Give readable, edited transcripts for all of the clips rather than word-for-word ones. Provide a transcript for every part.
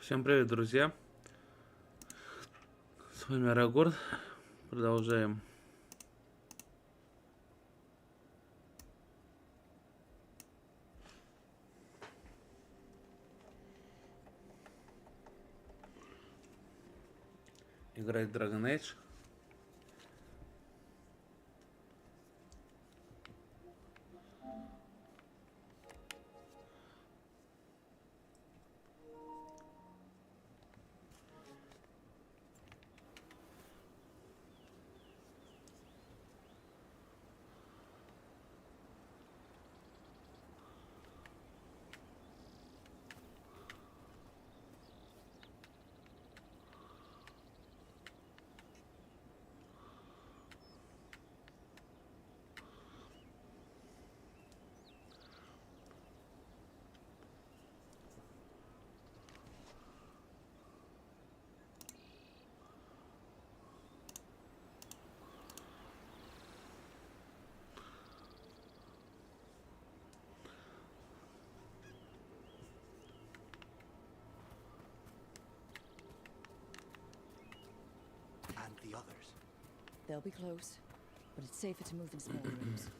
Всем привет, друзья! С вами Арагорн. Продолжаем играть в Dragon Age. The others. They'll be close, but it's safer to move in small rooms.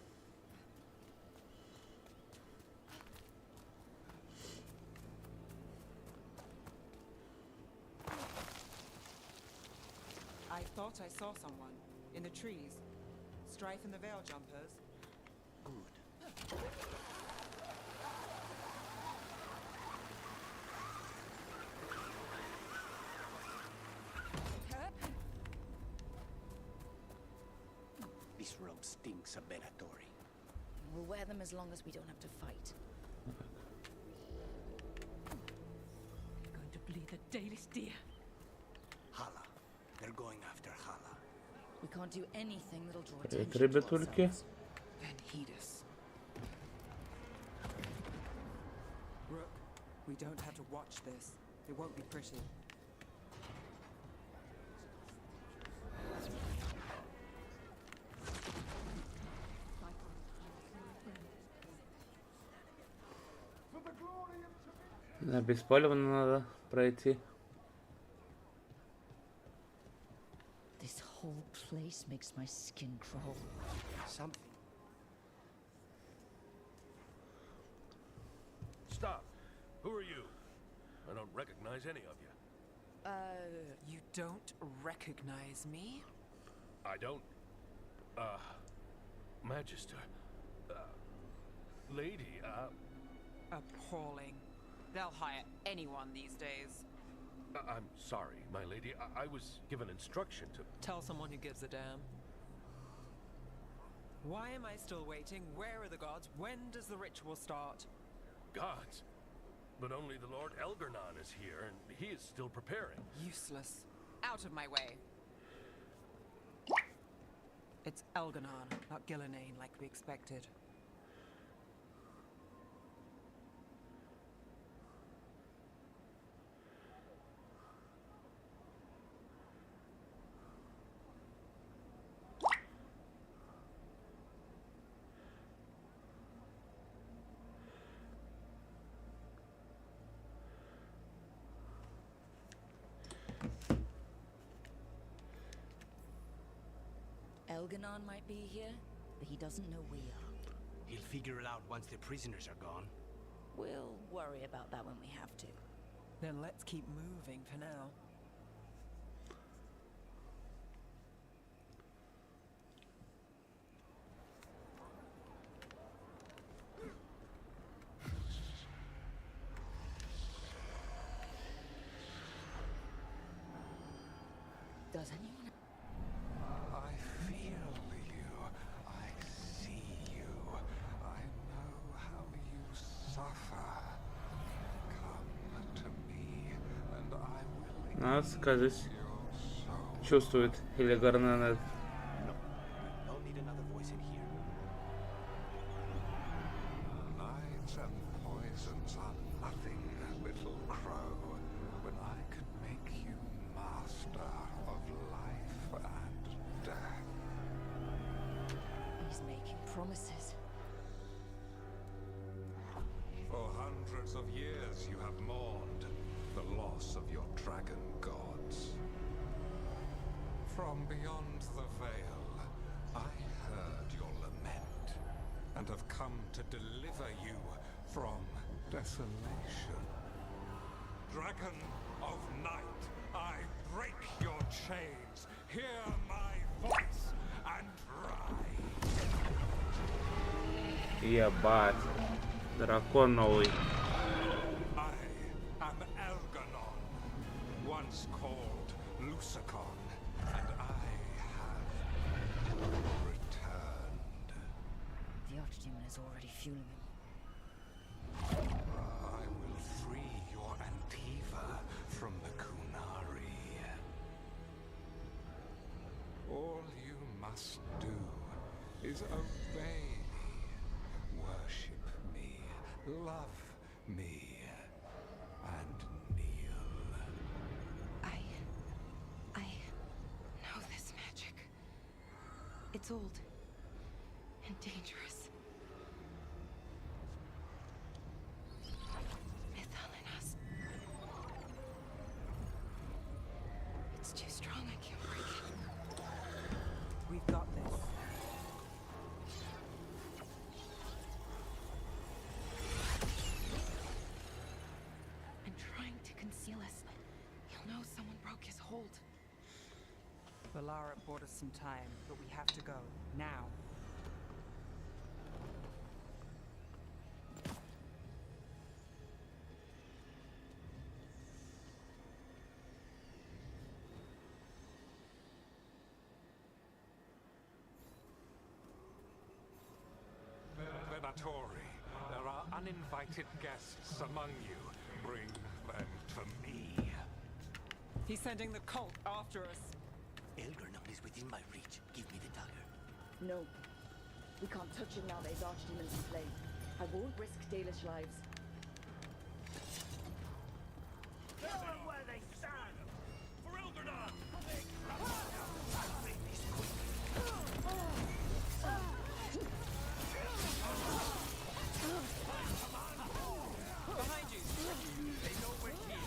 I thought I saw someone in the trees. Strife and the veil jumpers. Good. This robe stinks of Benatory. We'll wear them as long as we don't have to fight. You're going to bleed the daily steer. Hala. They're going after Hala. We can't do anything that'll draw Привет, attention to ребятульки. ourselves. Then heed us. Rook, we don't have to watch this. It won't be pretty. Да, беспалевно надо пройти. This whole place makes my skin crawl. Something. Stop! Who are you? I don't recognize any of you. You don't recognize me? I don't... Magister... Lady, Appalling. They'll hire anyone these days. I'm sorry, my lady. I was given instruction to... Tell someone who gives a damn. Why am I still waiting? Where are the gods? When does the ritual start? Gods. But only the Lord Elgarnon is here, and he is still preparing. Useless. Out of my way. It's Elgarnon, not Gillenane like we expected. Elganon might be here, but he doesn't know we are. He'll figure it out once the prisoners are gone. We'll worry about that when we have to. Then let's keep moving for now. Does anyone? I feel you. I see you. I know how you suffer. Come to me, and I will Надо сказать, ease your soul. чувствует или Гарнанет. No. We don't need another voice in here. Lies and poisons are nothing, little crow, when I could make you master of life and death. He's making promises. For hundreds of years you have mourned. the loss of your dragon gods. From beyond the veil, I heard your lament and have come to deliver you from desolation. Dragon of night, I break your chains. Hear my voice and rise. Ебать. Дракон новый. I am Elganon, once called Lucicon, and I have returned. The archdemon is already fueling him. I will free your Antiva from the Kunari. All you must do is obey me, worship me, love me, and kneel. I know this magic. It's old and dangerous. Mythalinas. It's too strong, I can't break it. We've got this. And trying to conceal us. He'll know someone broke his hold. Valara bought us some time, but we have to go. Now. Venatori, there are uninvited guests among you. Bring them to me. He's sending the cult after us. Elgarnon is within my reach. Give me the dagger. No. We can't touch him now that his archdemon's in play. I won't risk Dalish lives. Kill them where they stand! For Elgarnon! Behind you! They know we're here.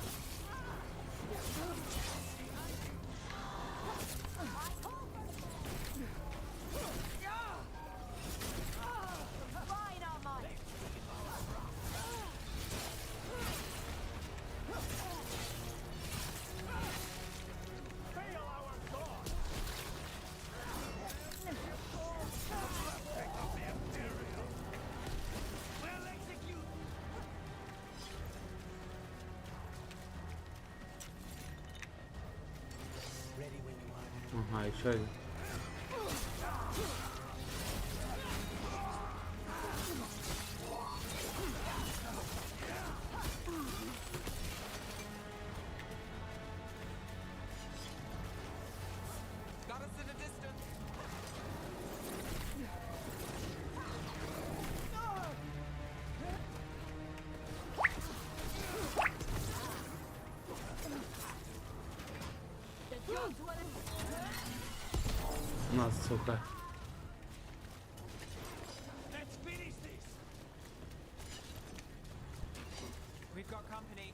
Ага, еще один. Got us in a distance. На, сука. Let's finish this! We've got company.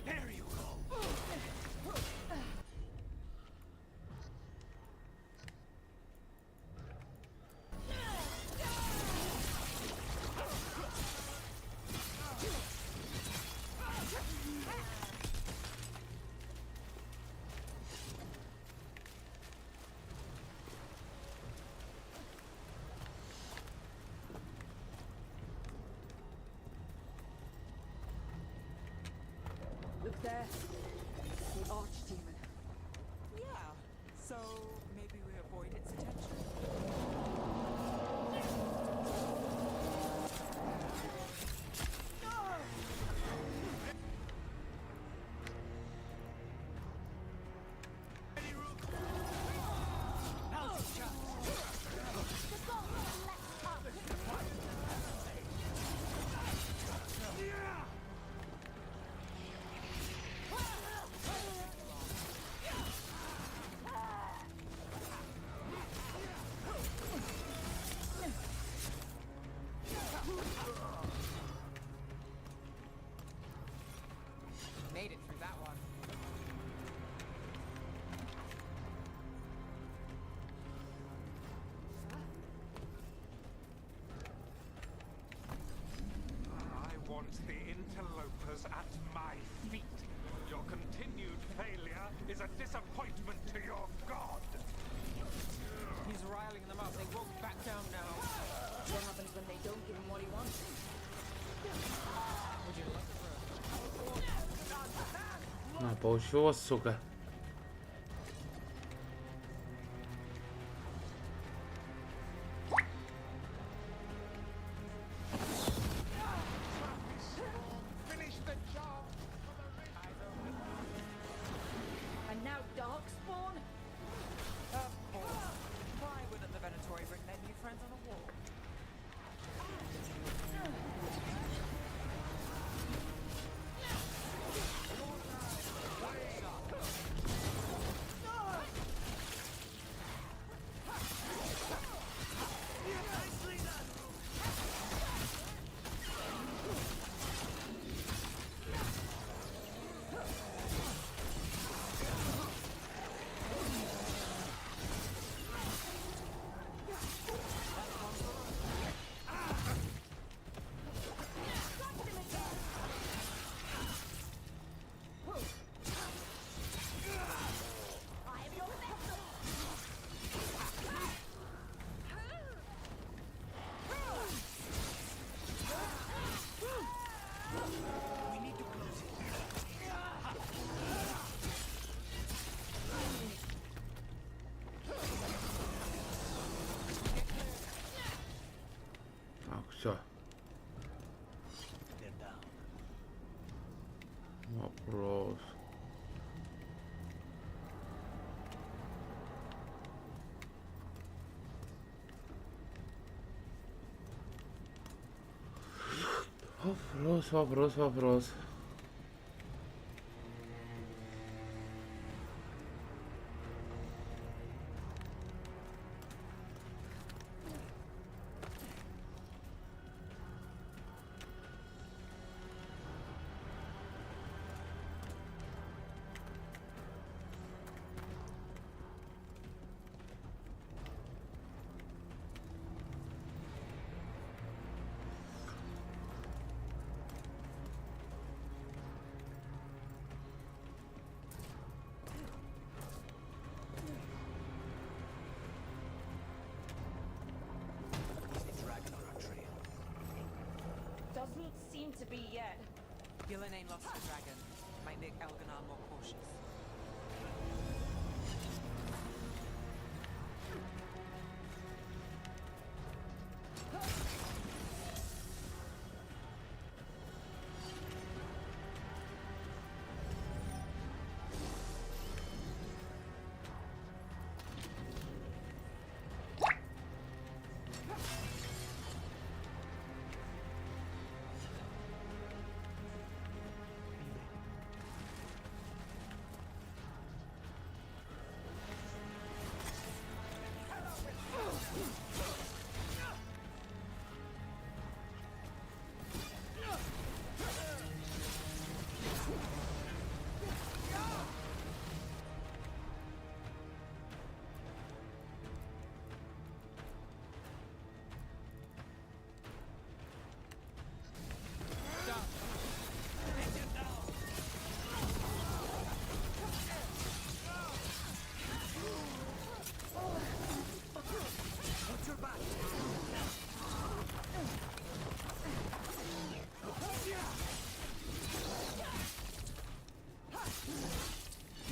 There you go! Look there. The archdemon. Yeah. So maybe we avoid its attention. puts the interlopers at my feet. Your continued failure is a disappointment to your god. He's riling them up. They won't back down now. What happens when they don't give him what he wants? Would you like a На, получила, сука. Finish the job. And now Darkspawn? Of course. Why wouldn't the Venatori bring their new friends on a walk? Так, все. Вопрос. Вопрос. Doesn't seem to be yet. Gillen ain't lost the dragon. Might make Elganon more cautious.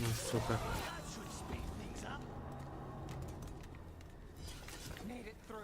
Ну, сука. Made it through.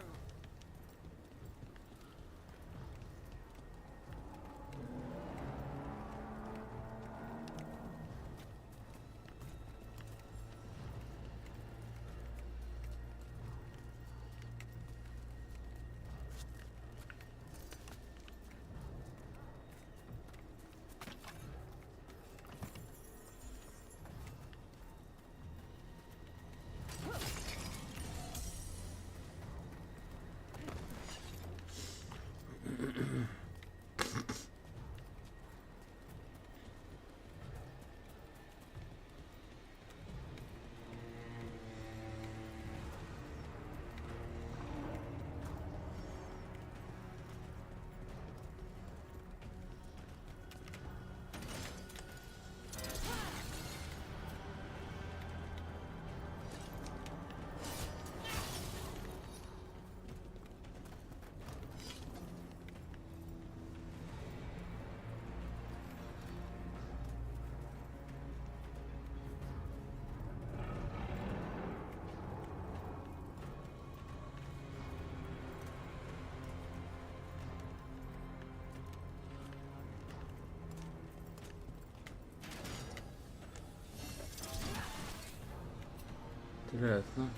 Интересно.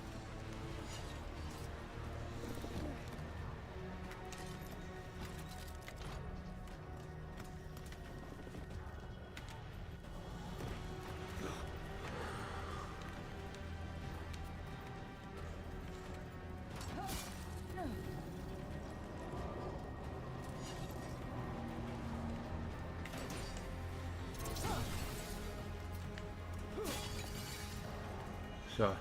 Все.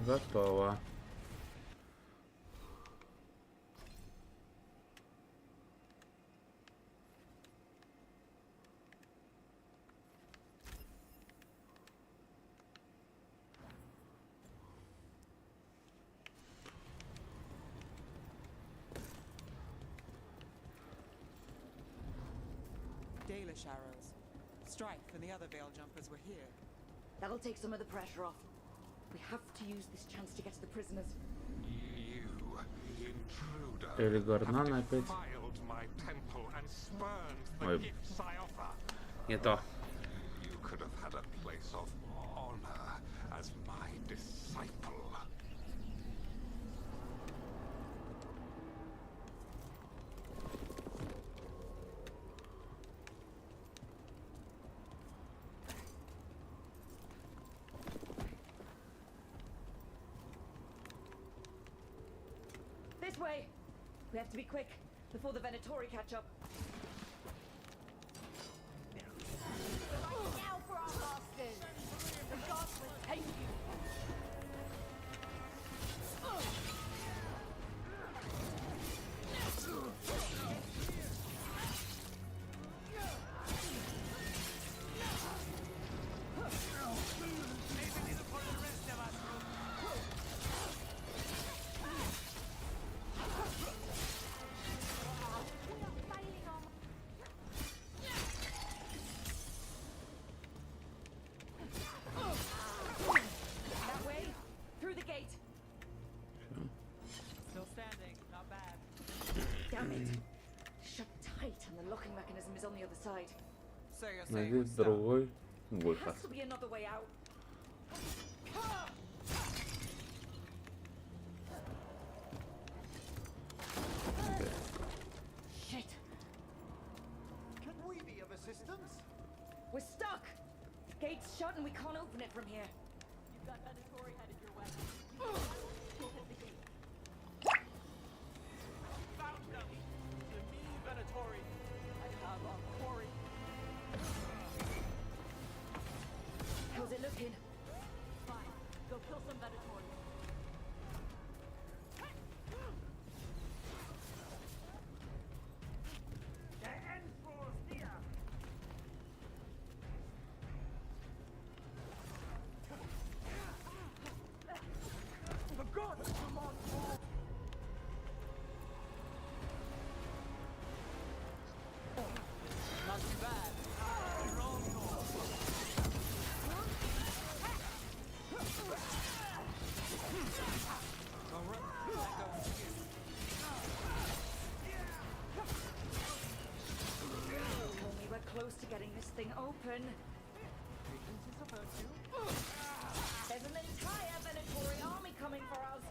Готово. Dalish arrows. Strife and the other veil jumpers were here. That'll take some of the pressure off. We have to use this chance to get to the prisoners. You, intruder, Veilguard have опять. defiled my temple and spurned the Ой. gifts I offer. Не то. You could have had a place of honor as my disciple. This way! We have to be quick before the Venatori catch up. Right now for our masters! The gods will take you! That way, through the gate. Still standing, not bad. Damn it! Shut tight, and the locking mechanism is on the other side. So you're saying Найди we're stuck? другой There выход. has to be another way out. Shit! Can we be of assistance? We're stuck! Gate's shut and we can't open it from here. You've got Venatori headed your way. Found them! The me Venatori. I have a quarry. How's it looking? Fine. Go kill some Venatori. The Emperor's here! For God, come on, Paul! Not too bad. You're all gone. All right, that goes to you. Told me we're close to getting this thing open. Patience is a virtue. There's an entire Venatori army coming for us.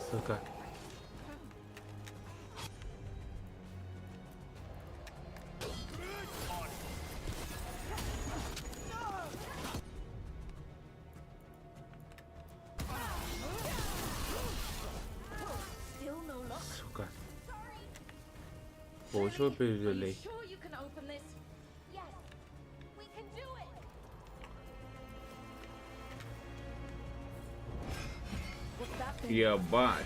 Сука. Still no luck. Сука. Получил Are you пережелей. sure you can open this? Yes. We can do it. Ебать.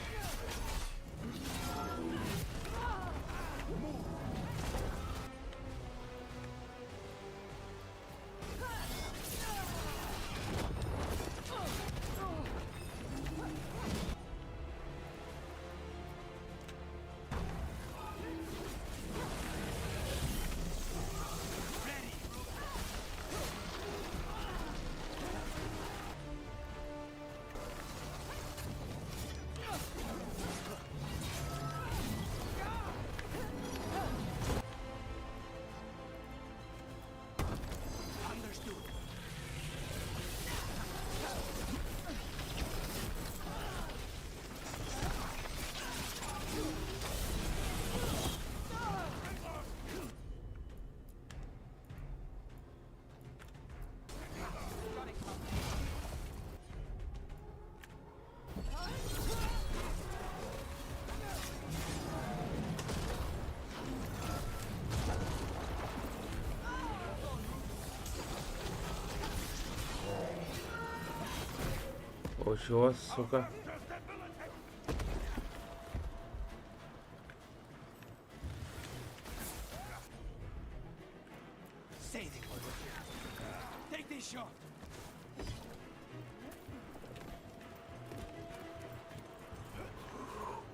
О, чего, сука?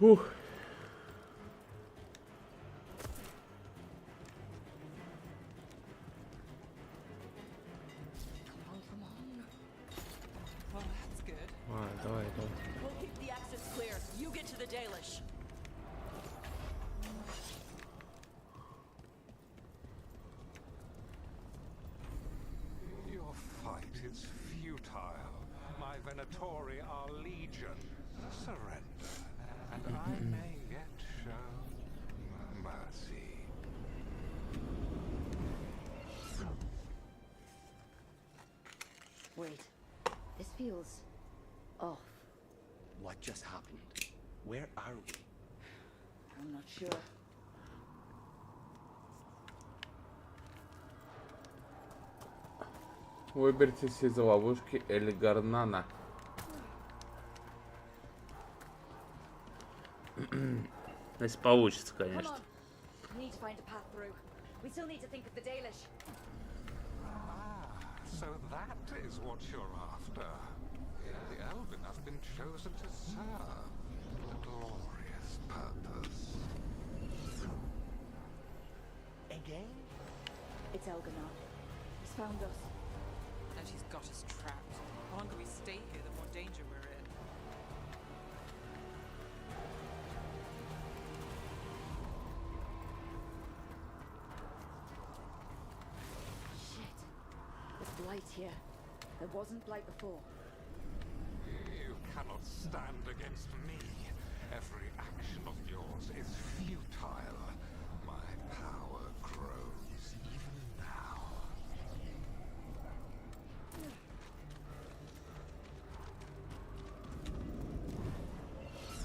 Ух. Well, that's good. Давай. We'll keep the access clear. You get to the Dalish. Your fight is futile. My Venatori are legion. Surrender, and I may yet show mercy. Wait. This feels off. What just happened? Where are we? I'm not sure. Выберитесь из ловушки Эльгарнана. Если получится, Come конечно. on. We need to find a path through. We still need to think of the Dalish. So that is what you're after. The Elven have been chosen to serve a glorious purpose. Again? It's Elganon. He's found us. And he's got us trapped. The longer we stay here, the more danger we're in. Shit. There's blight here. There wasn't blight before. You cannot stand against me. Every action of yours is futile. My power grows even now.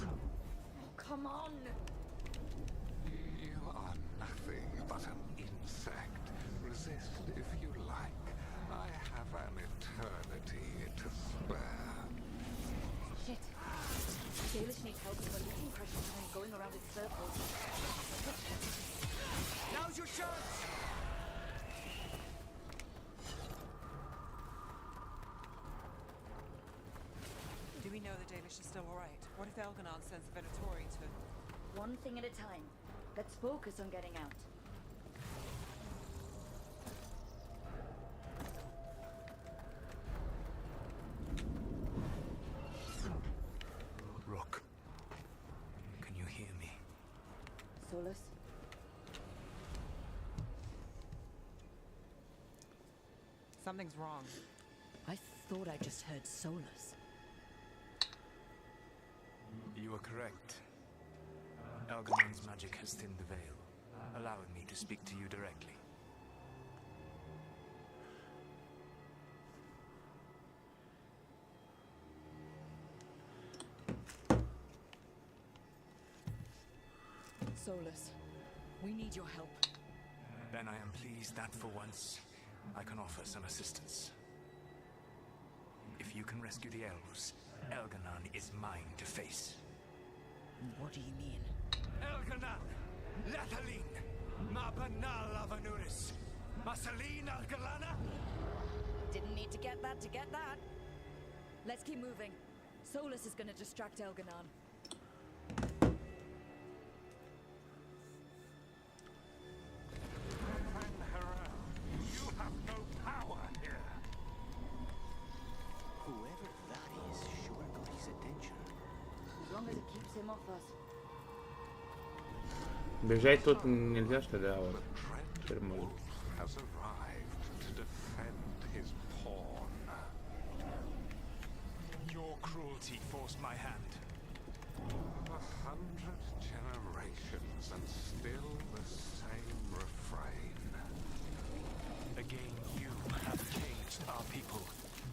Oh, come on! You are nothing but an insect. Resist if you like. I have an eternity to spare. Shit. Dalish needs help with releasing pressure time going around in circles. Now's your chance! Do we know the Dalish is still alright? What if Elganon sends the Venatori to... One thing at a time. Let's focus on getting out. Rook. Can you hear me? Solus? Something's wrong. I thought I just heard Solus. You are correct. Elganon's magic has thinned the veil, allowing me to speak to you directly. Solus, we need your help. Then I am pleased that for once I can offer some assistance. If you can rescue the elves, Elganon is mine to face. What do you mean? Elganon! Lathaline! Ma banal avanuris! Masaline Algalana! Didn't need to get that. Let's keep moving. Solus is gonna distract Elganon. You have no power here. Whoever that is sure got his attention. As long as it keeps him off us. Бежать тут нельзя, что ли? А вот. The Теперь можно. Dread has arrived to defend his pawn. Your cruelty forced my hand. 100 generations and still the same refrain. Again, you have caged our people,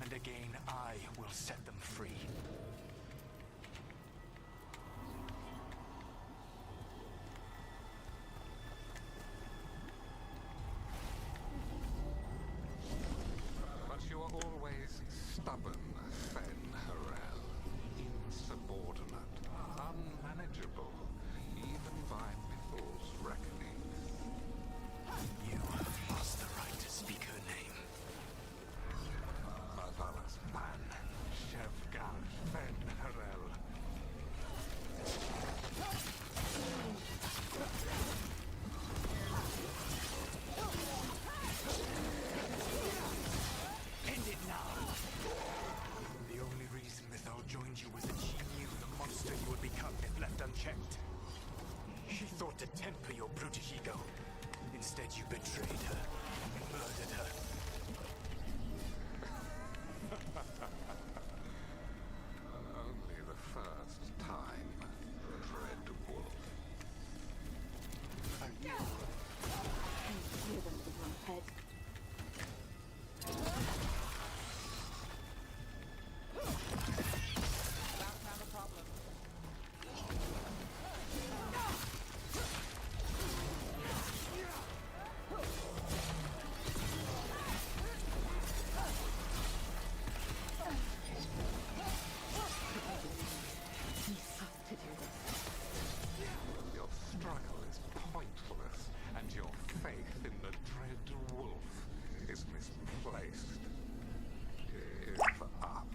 and again I will set them free. But you are always stubborn, Fen Harel. Insubordinate, unmanageable, even by Mythal's reckoning. You lost the right to speak her name. Mavalas man, Shevgal Fen Harel. End it now! The only reason Mythal joined you was that she knew the monster you would become if left unchecked. She thought to temper your brutish ego. Instead, you betrayed her, murdered her. Only the first time, Dread Wolf. Hear them with one head. Found a problem. We have to do this. Your struggle is pointless, and your faith in the Dread Wolf is misplaced. Give up.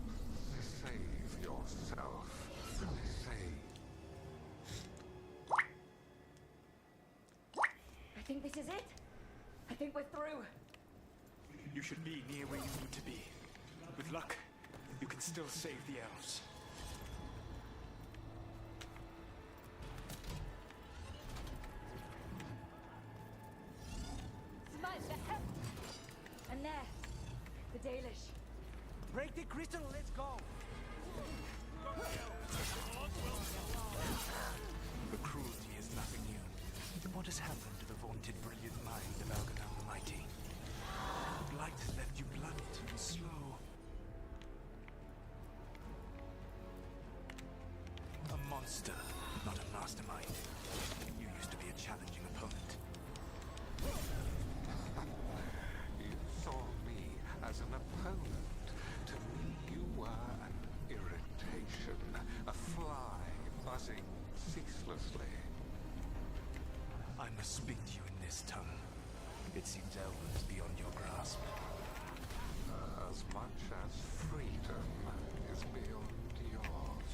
Save yourself. Save. I think this is it. I think we're through. You should be near where you need to be. With luck, you can still save the elves. Smudge, and there, the Dalish. Break the crystal, let's go! The cruelty is nothing new. What has happened to the vaunted brilliant mind of Elganon the Mighty? Blight has left you blunt and slow. A monster, not a mastermind. You used to be a challenging opponent. You saw me as an opponent. To me, you were an irritation, a fly buzzing ceaselessly. I must speak to you in this tongue. It seems Elven is beyond your grasp. As much as freedom is beyond yours.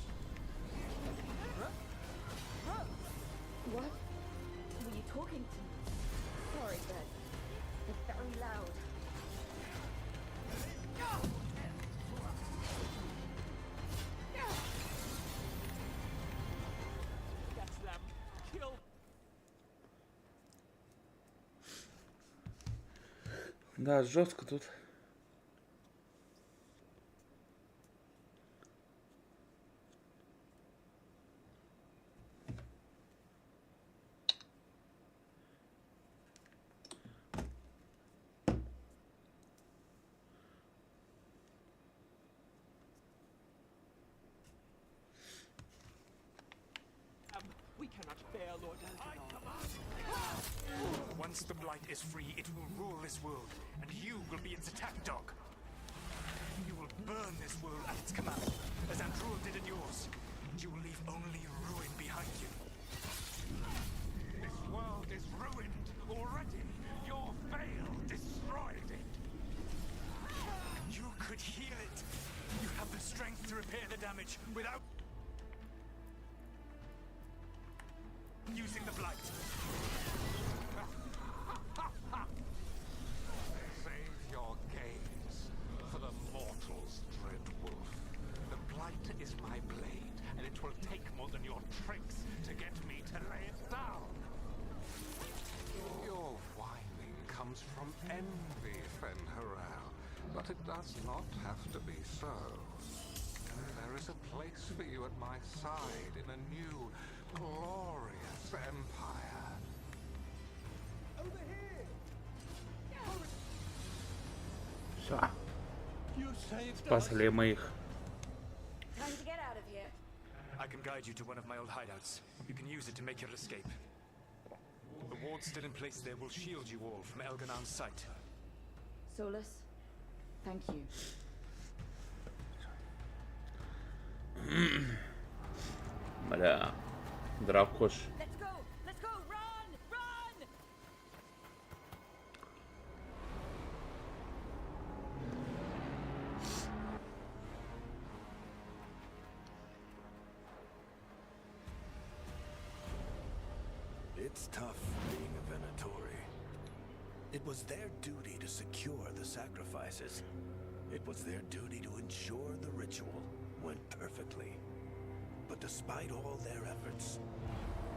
What? Were you talking to me? Sorry, but it's very loud. That's them. Kill. Да, жестко тут. We cannot bear Lord Elganon. Once the Blight is free, it will rule this world, and you will be its attack dog. You will burn this world at its command. as Andrul did in yours. You will leave only ruin behind you. This world is ruined already. Your veil destroyed it. You could heal it. You have the strength to repair the damage without using the blight. Save your gaze for the mortal's dread wolf. The blight is my blade, and it will take more than your tricks to get me to lay it down. Your whining comes from envy, Fen'Harel, but it does not have to be so. There is a place for you at my side in a new, glorious empire. Все. Спасли мы их. Time to get out of here. I can guide you to one of my old hideouts. You can use it to make your escape. The wards still in place there will shield you all from Elganon's sight. Solus, thank you. Бля. Дракош. Let's go! Let's go! Run! Run! It's tough being a Venatori. It was their duty to secure the sacrifices. It was their duty to ensure the ritual went perfectly. But despite all their efforts,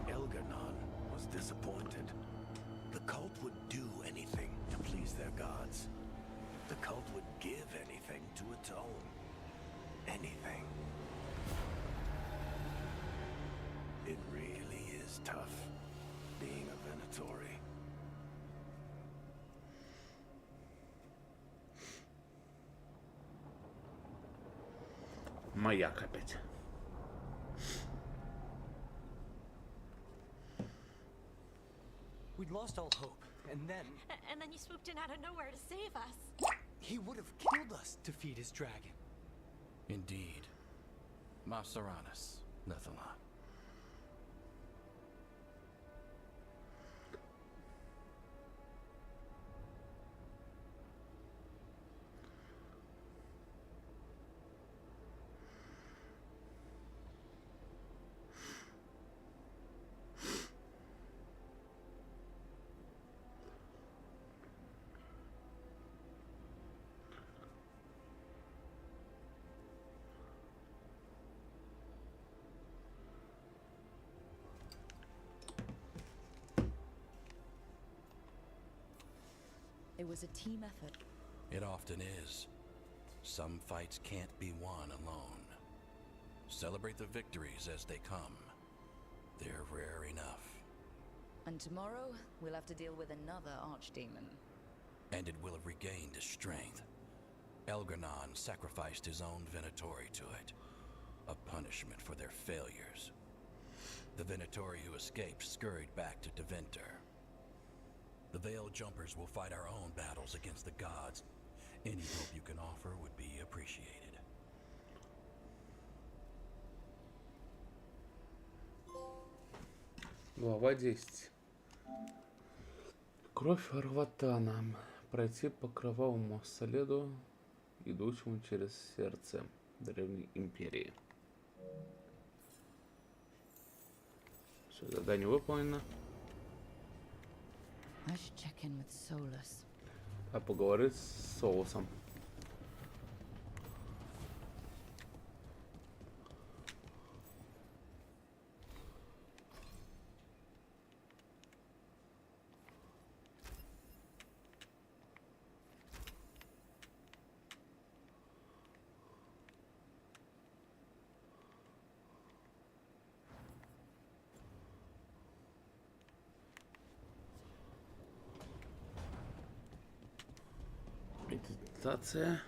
Elgarnon was disappointed. The cult would do anything to please their gods. The cult would give anything to atone. Anything. It really is tough being a Venatori. Маяк опять. We'd lost all hope, and then... And then you swooped in out of nowhere to save us. He would have killed us to feed his dragon. Indeed. Mapsaranas, Nethalan. It was a team effort. It often is. Some fights can't be won alone. Celebrate the victories as they come. They're rare enough. And tomorrow, we'll have to deal with another archdemon. And it will have regained its strength. Elgarnon sacrificed his own Venatori to it. A punishment for their failures. The Venatori who escaped scurried back to Deventer. The Veil Jumpers will fight our own battles against the gods. Any help you can offer would be appreciated. Глава 10. Кровь Арватана. Пройти по кровавому следу, идущему через сердце Древней Империи. Все, задание выполнено. I should check in with Solus. А поговорить с Солусом. Медитация.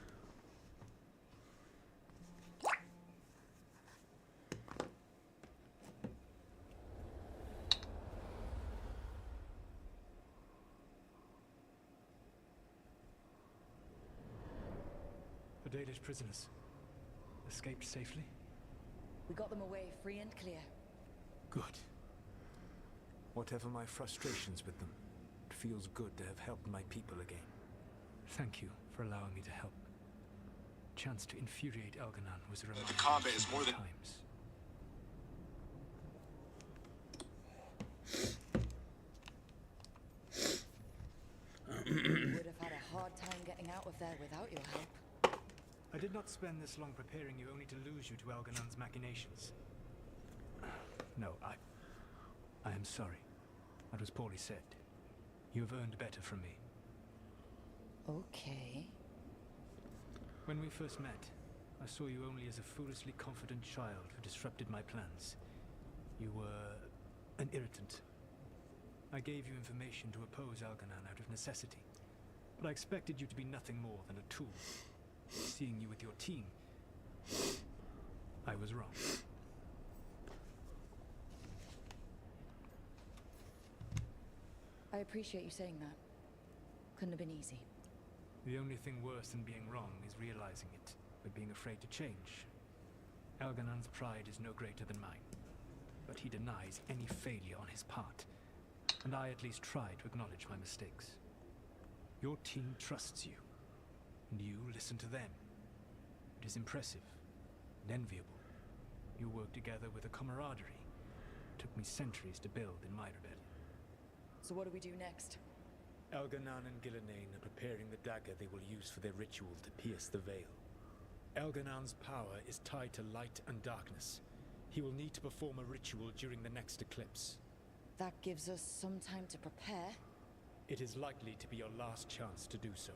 The Dalish prisoners. The escaped safely? We got them away free and clear. Good. Whatever my frustrations with them, it feels good to have helped my people again. Thank you for allowing me to help. Chance to infuriate Elganon was a reminder The combat is more than times. Would have had a hard time getting out of there without your help. I did not spend this long preparing you only to lose you to Elganon's machinations. No, I am sorry. That was poorly said. You have earned better from me. Okay. When we first met, I saw you only as a foolishly confident child who disrupted my plans. You were an irritant. I gave you information to oppose Elganon out of necessity, but I expected you to be nothing more than a tool. Seeing you with your team, I was wrong. I appreciate you saying that. Couldn't have been easy. The only thing worse than being wrong is realizing it, but being afraid to change. Elganon's pride is no greater than mine, but he denies any failure on his part, and I at least try to acknowledge my mistakes. Your team trusts you, and you listen to them. It is impressive and enviable. You work together with a camaraderie. It took me centuries to build in my rebellion. So what do we do next? Elganon and Gillenane are preparing the dagger they will use for their ritual to pierce the veil. Elganon's power is tied to light and darkness. He will need to perform a ritual during the next eclipse. That gives us some time to prepare. It is likely to be your last chance to do so.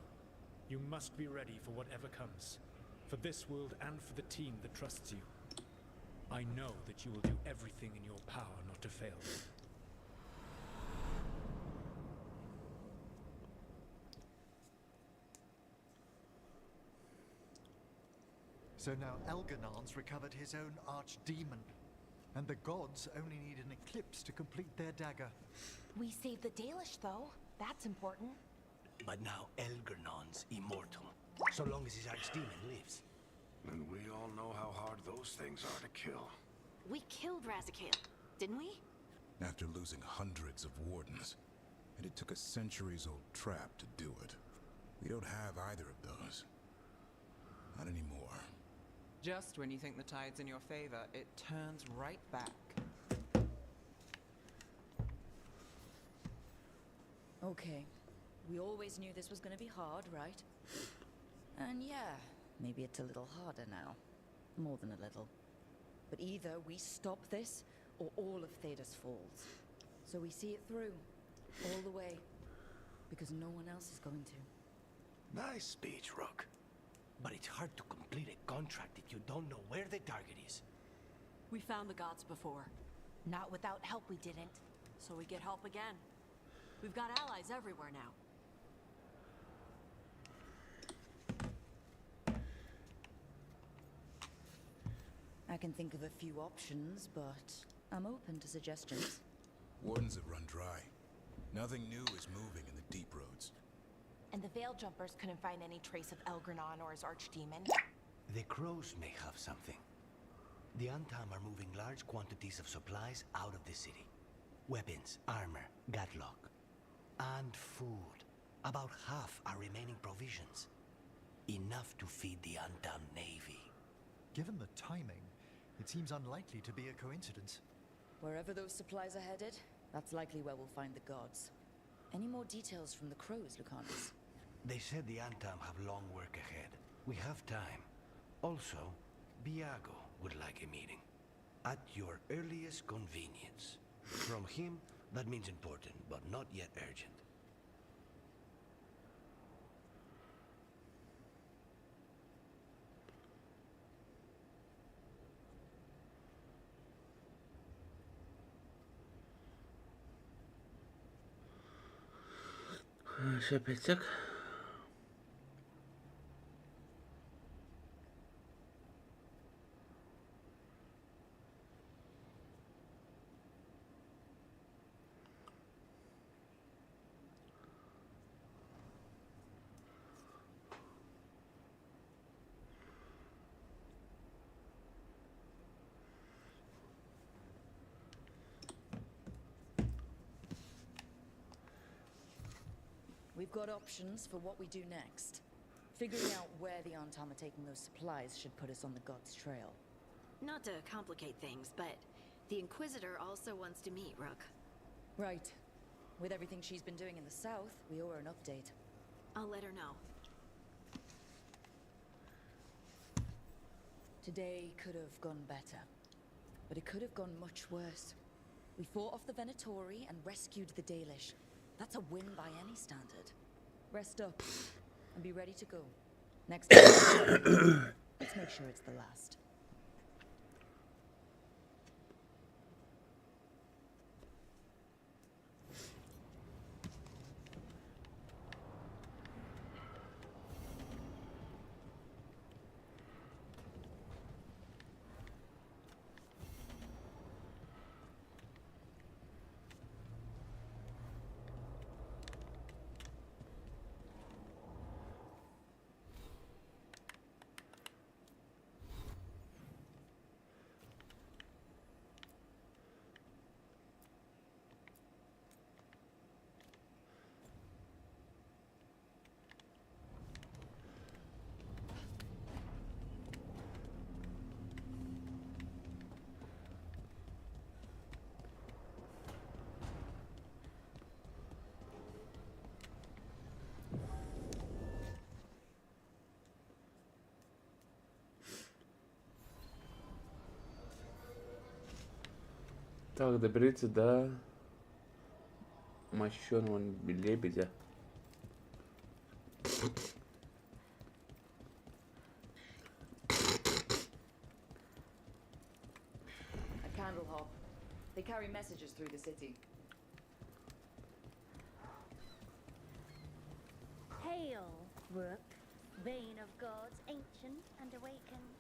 You must be ready for whatever comes. For this world and for the team that trusts you. I know that you will do everything in your power not to fail. So now Elganon's recovered his own archdemon, and the gods only need an eclipse to complete their dagger. We saved the Dalish, though. That's important. But now Elgernon's immortal, so long as his archdemon lives. And we all know how hard those things are to kill. We killed Razikale, didn't we? After losing hundreds of wardens, and it took a centuries-old trap to do it. We don't have either of those. Not anymore. Just when you think the tide's in your favor, it turns right back. Okay. We always knew this was gonna be hard, right? And yeah, maybe it's a little harder now. More than a little. But either we stop this, or all of Thedas falls. So we see it through. All the way. Because no one else is going to. Nice speech, Rook. But it's hard to complete a contract if you don't know where the target is. We found the gods before. Not without help we didn't. So we get help again. We've got allies everywhere now. I can think of a few options, but I'm open to suggestions. Wardens have run dry. Nothing new is moving in the deep roads. And the Veil Jumpers couldn't find any trace of Elgarnon or his archdemon. The crows may have something. The Antam are moving large quantities of supplies out of the city. Weapons, armor, gatlock. And food. About half are remaining provisions. Enough to feed the Antam navy. Given the timing, it seems unlikely to be a coincidence. Wherever those supplies are headed, that's likely where we'll find the gods. Any more details from the crows, Lucanus? They said the Antam have long work ahead. We have time. Also, Biago would like a meeting. At your earliest convenience. From him, that means important, but not yet urgent. Еще 5 сек. got options for what we do next. Figuring out where the Antam are taking those supplies should put us on the gods' trail. Not to complicate things, but the Inquisitor also wants to meet Rook. Right. With everything she's been doing in the south, we owe her an update. I'll let her know. Today could have gone better, but it could have gone much worse. We fought off the Venatori and rescued the Dalish. That's a win by any standard. Rest up and be ready to go. Next time, let's make sure it's the last. Так, доберите до мощеного лебедя. A candle hop. They carry messages through the city. Hail, Rook, vein of gods, ancient and awakened.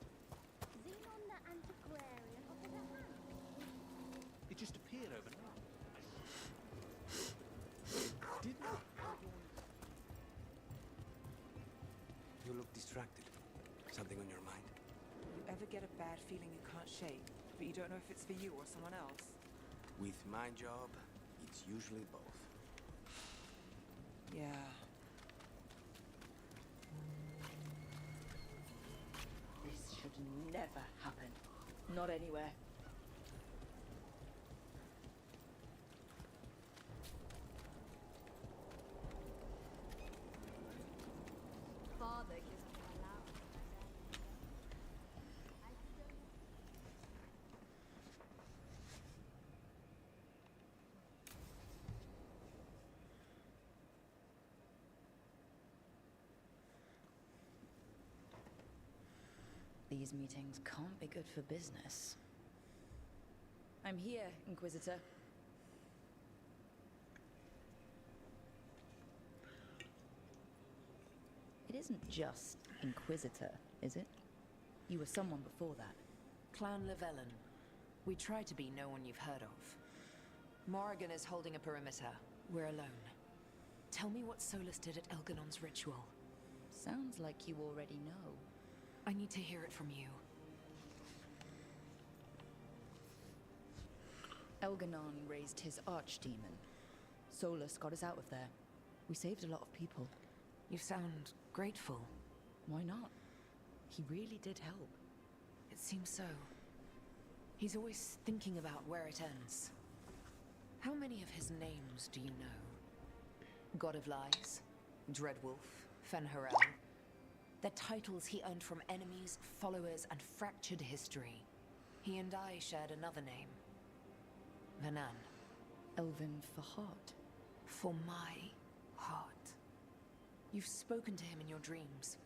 Xenon the antiquarian of the land. It just appeared overnight. Didn't You look distracted. Something on your mind? You ever get a bad feeling you can't shake, but you don't know if it's for you or someone else? With my job, it's usually both. Yeah. This should never happen. Not anywhere. Father gives me allowance. These meetings can't be good for business. I'm here, Inquisitor. It isn't just Inquisitor, is it? You were someone before that. Clan Llewellyn. We try to be no one you've heard of. Morrigan is holding a perimeter. We're alone. Tell me what Solus did at Elganon's ritual. Sounds like you already know. I need to hear it from you. Elganon raised his archdemon. Solus got us out of there. We saved a lot of people. You sound grateful. Why not? He really did help. It seems so. He's always thinking about where it ends. How many of his names do you know? God of Lies, Dreadwolf, Fen'Harel. They're titles he earned from enemies, followers, and fractured history. He and I shared another name. Vanan. Elven for heart. For my heart. You've spoken to him in your dreams.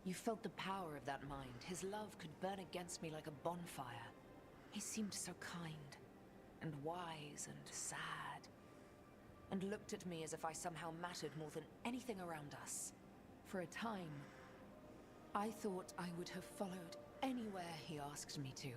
You felt the power of that mind. His love could burn against me like a bonfire. He seemed so kind, and wise, and sad, and looked at me as if I somehow mattered more than anything around us. For a time, I thought I would have followed anywhere he asked me to.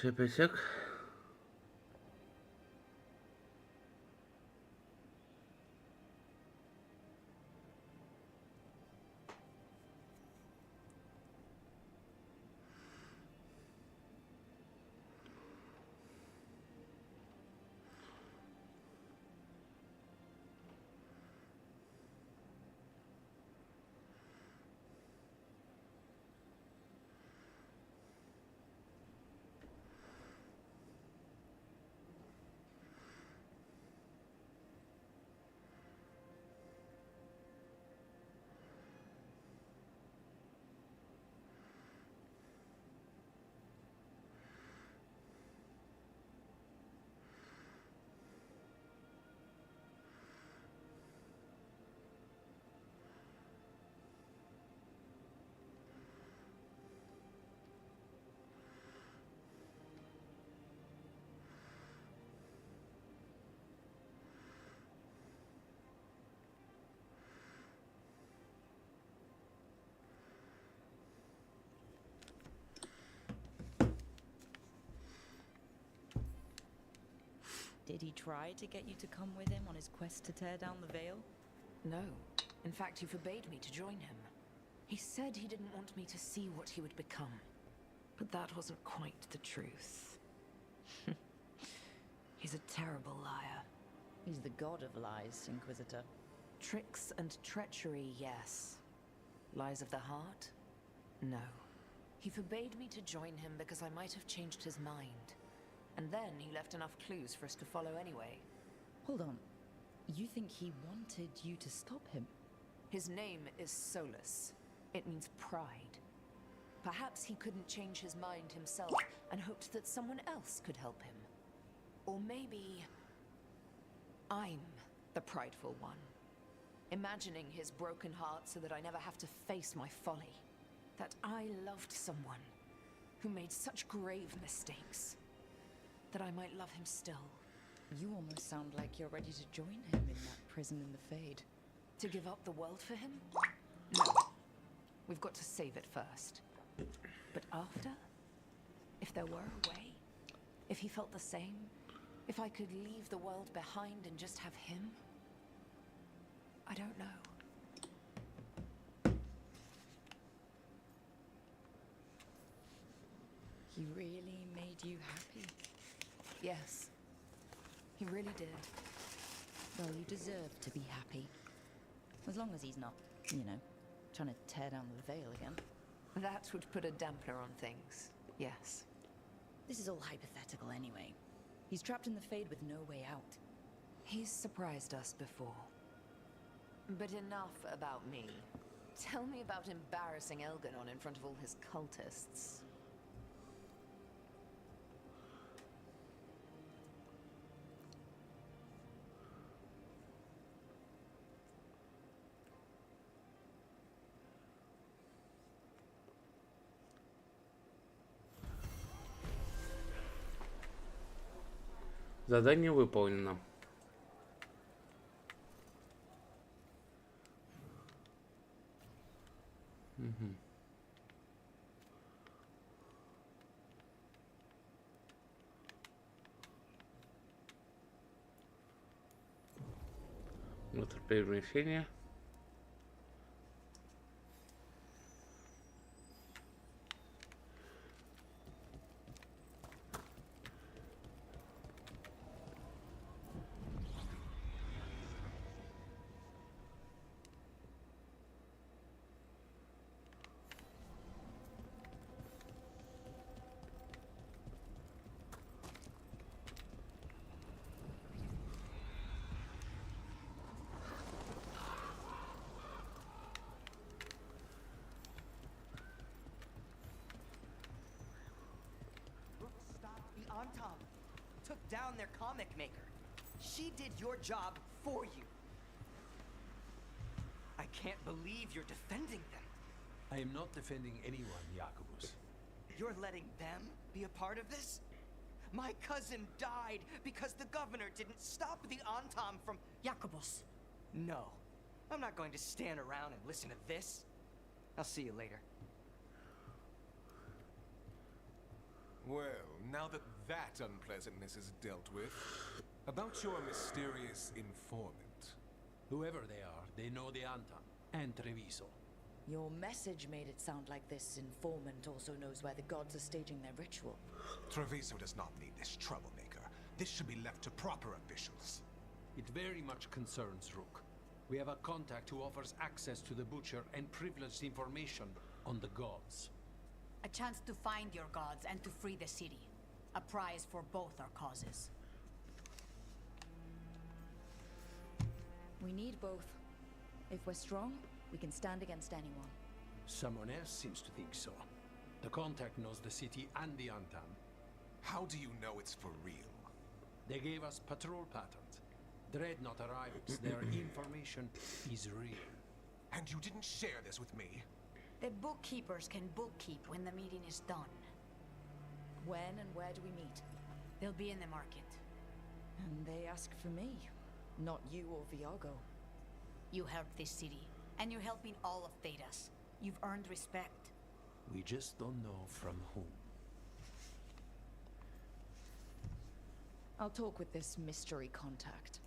Шепесек. Did he try to get you to come with him on his quest to tear down the veil? No. In fact, he forbade me to join him. He said he didn't want me to see what he would become. But that wasn't quite the truth. He's a terrible liar. He's the god of lies, Inquisitor. Tricks and treachery, yes. Lies of the heart? No. He forbade me to join him because I might have changed his mind. And then he left enough clues for us to follow anyway. Hold on. You think he wanted you to stop him? His name is Solus. It means pride. Perhaps he couldn't change his mind himself and hoped that someone else could help him. Or maybe I'm the prideful one, imagining his broken heart so that I never have to face my folly. That I loved someone who made such grave mistakes that I might love him still. You almost sound like you're ready to join him in that prison in the Fade. To give up the world for him? No. We've got to save it first. But after? If there were a way? If he felt the same? If I could leave the world behind and just have him? I don't know. He really made you happy? Yes. He really did. Well, you deserve to be happy. As long as he's not, you know, trying to tear down the veil again. That would put a dampener on things, yes. This is all hypothetical anyway. He's trapped in the Fade with no way out. He's surprised us before. But enough about me. Tell me about embarrassing Elganon in front of all his cultists. Задание выполнено. Угу. Вот перемещение. Antam took down their comic maker. She did your job for you. I can't believe you're defending them. I am not defending anyone, Jacobus. You're letting them be a part of this? My cousin died because the governor didn't stop the Antam from... Jacobus. No. I'm not going to stand around and listen to this. I'll see you later. Well, now that that unpleasantness is dealt with, about your mysterious informant. Whoever they are, they know the Antam and Treviso. Your message made it sound like this informant also knows where the gods are staging their ritual. Treviso does not need this troublemaker. This should be left to proper officials. It very much concerns Rook. We have a contact who offers access to the Butcher and privileged information on the gods. A chance to find your gods and to free the city. A prize for both our causes. We need both. If we're strong, we can stand against anyone. Someone else seems to think so. The contact knows the city and the Antam. How do you know it's for real? They gave us patrol patterns. Dreadnought arrivals. Their information is real. And you didn't share this with me? The bookkeepers can bookkeep when the meeting is done. When and where do we meet? They'll be in the market. And they ask for me, not you or Viago. You helped this city, and you're helping all of Thedas. You've earned respect. We just don't know from whom. I'll talk with this mystery contact.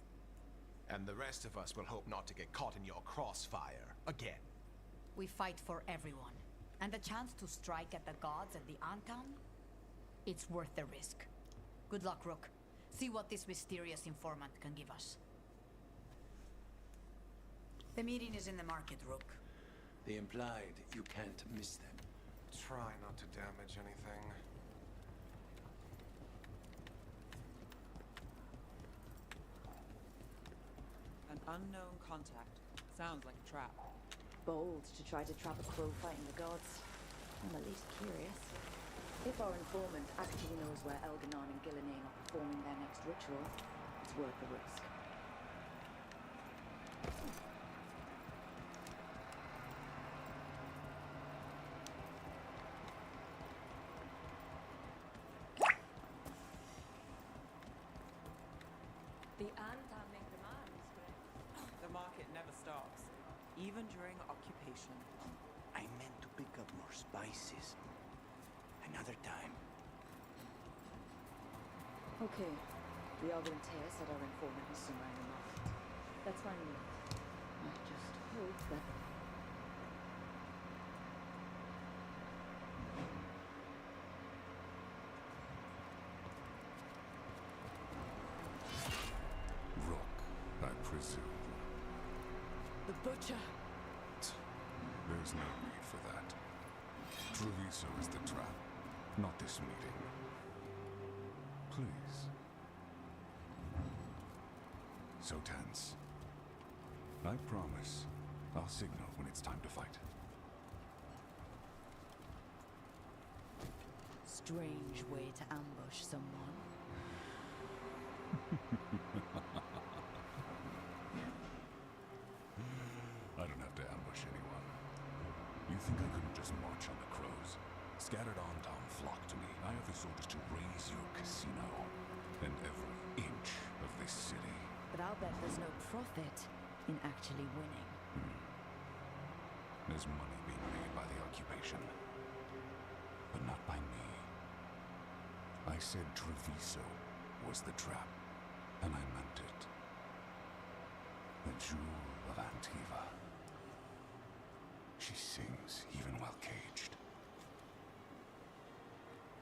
And the rest of us will hope not to get caught in your crossfire again. We fight for everyone. And the chance to strike at the gods and the Anton? It's worth the risk. Good luck, Rook. See what this mysterious informant can give us. The meeting is in the market, Rook. They implied you can't miss them. Try not to damage anything. An unknown contact. Sounds like a trap. Bold to try to trap a crow fighting the gods. I'm at least curious. If our informant actually knows where Elganon and Gillinane are performing their next ritual, it's worth the risk. The Anton make demands, but the market never stops, even during occupation. I meant to pick up more spices. Another time. Okay. The AragornTV said our informant is somewhere in the market. That's fine with me. I just hope that... Rook, I presume. The butcher! There's no need for that. Treviso is the trap, not this meeting. Please. So tense. I promise I'll signal when it's time to fight. Strange way to ambush someone. I don't have to ambush anyone. You think I couldn't just march on the crows? Scattered on town flock to me. I have these orders to raise your casino and every inch of this city. But I'll bet there's no profit in actually winning. There's money being made by the occupation, but not by me. I said Treviso was the trap, and I meant it. The jewel of Antiva. She sings even while caged.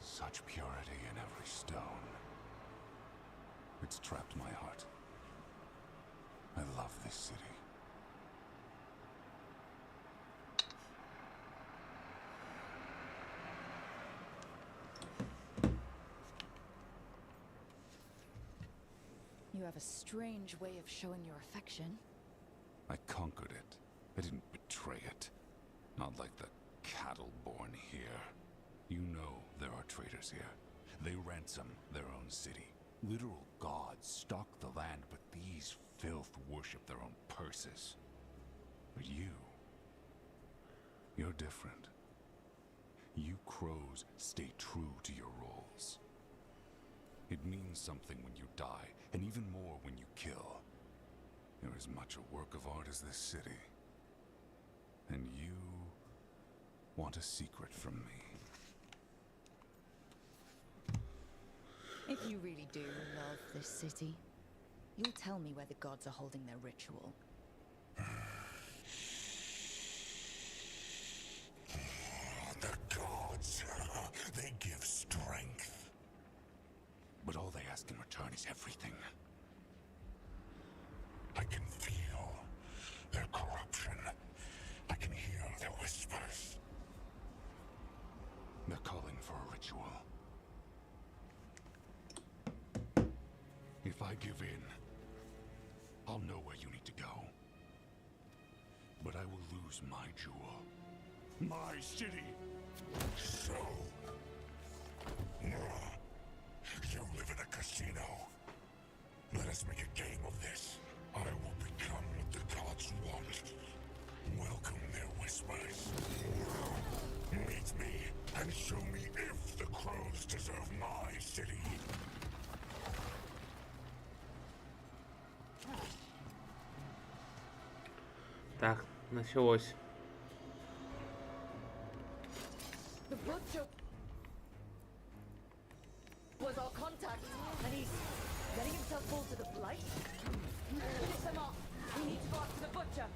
Such purity in every stone. It's trapped my heart. I love this city. You have a strange way of showing your affection. I conquered it. I didn't betray it. Not like the cattle born here. You know there are traitors here. They ransom their own city. Literal gods stalk the land, but these filth worship their own purses. But you're different. You crows stay true to your roles. It means something when you die, and even more when you kill. You're as much a work of art as this city. And you want a secret from me. If you really do love this city, you'll tell me where the gods are holding their ritual. The gods, they give strength. But all they ask in return is everything. I can feel their corruption. I can hear their whispers. They're calling for a ritual. If I give in, I'll know where you need to go. But I will lose my jewel. My city! So... you live in a casino. Let us make a game of this. I will become what the gods want. Welcome their whispers. Meet me and show me if the crows deserve my city. Так, началось. The butcher was our contact, and he's Letting himself fall to the blight? Finish them off. We need to go after the butcher.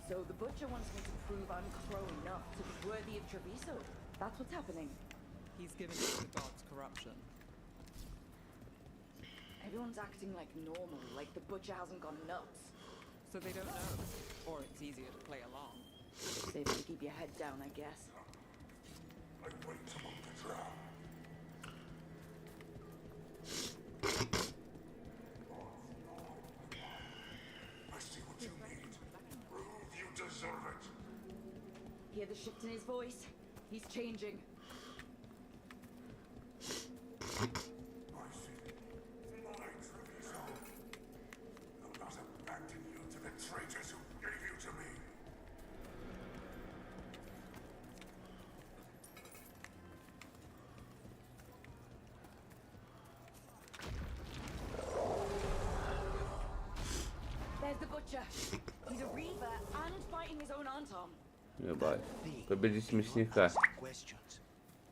So the butcher wants me to prove I'm crow enough to be worthy of Treviso. That's what's happening. He's giving you the gods corruption. Everyone's acting like normal, like the butcher hasn't gone nuts. So they don't know. Or it's easier to play along. Safer to keep your head down, I guess. I wait among the drowned. I see what you need. Prove you deserve it. Hear the shift in his voice? He's changing. I see. My Treviso. I'll not abandon you to the traitors who gave you to me. There's the butcher. He's a reaver and fighting his own Anton. Ебать. Победить мясника.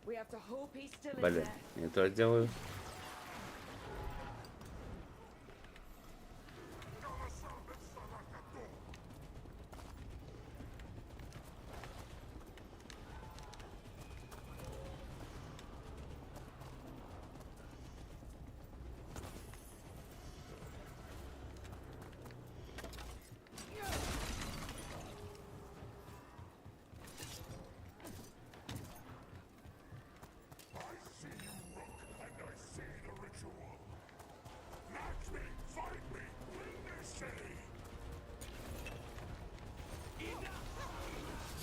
We have to hope he's still in Блин, there. не то делаю.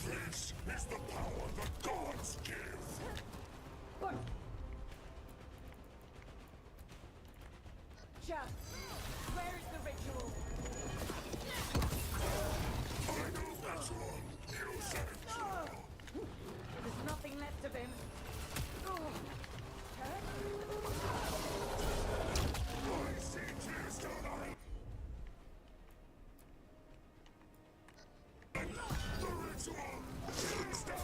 This is the power the gods give. Chef, where is the ritual? I know that's wrong. You said it. There's nothing left of him. I see tears tonight. The ritual is done.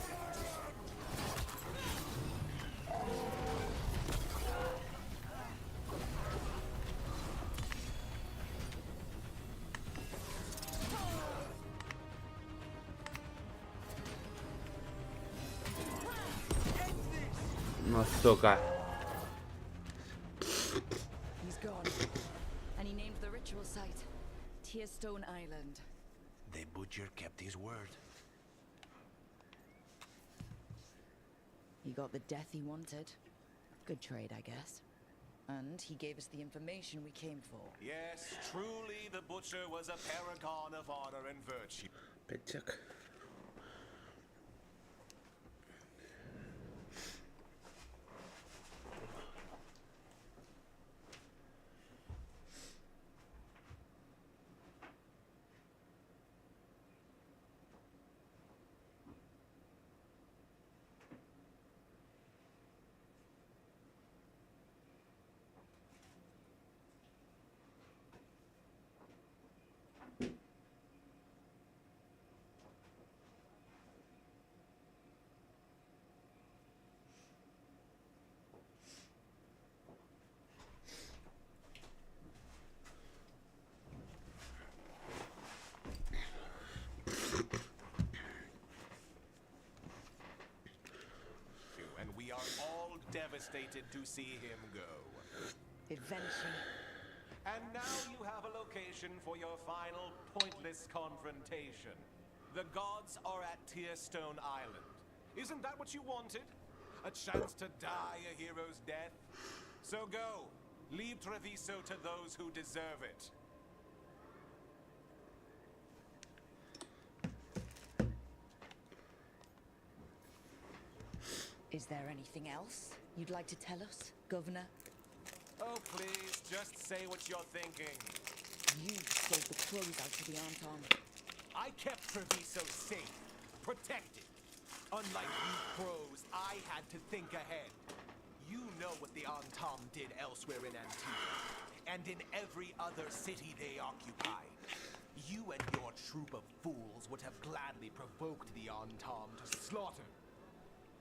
Ну, сука. He's gone. And he named the ritual site Tearstone Island. The butcher kept his word. He got the death he wanted. Good trade, I guess. And he gave us the information we came for. Yes, truly the butcher was a paragon of honor and virtue. Пятяк. And we are all devastated to see him go. Eventually. And now you have a location for your final pointless confrontation. The gods are at Tearstone Island. Isn't that what you wanted? A chance to die a hero's death? So go. Leave Treviso to those who deserve it. Is there anything else you'd like to tell us, Governor? Oh, please, just say what you're thinking. You sold the crows out to the Anton. I kept Treviso safe, protected. Unlike you crows, I had to think ahead. You know what the Antom did elsewhere in Antigua, and in every other city they occupied. You and your troop of fools would have gladly provoked the Antom to slaughter.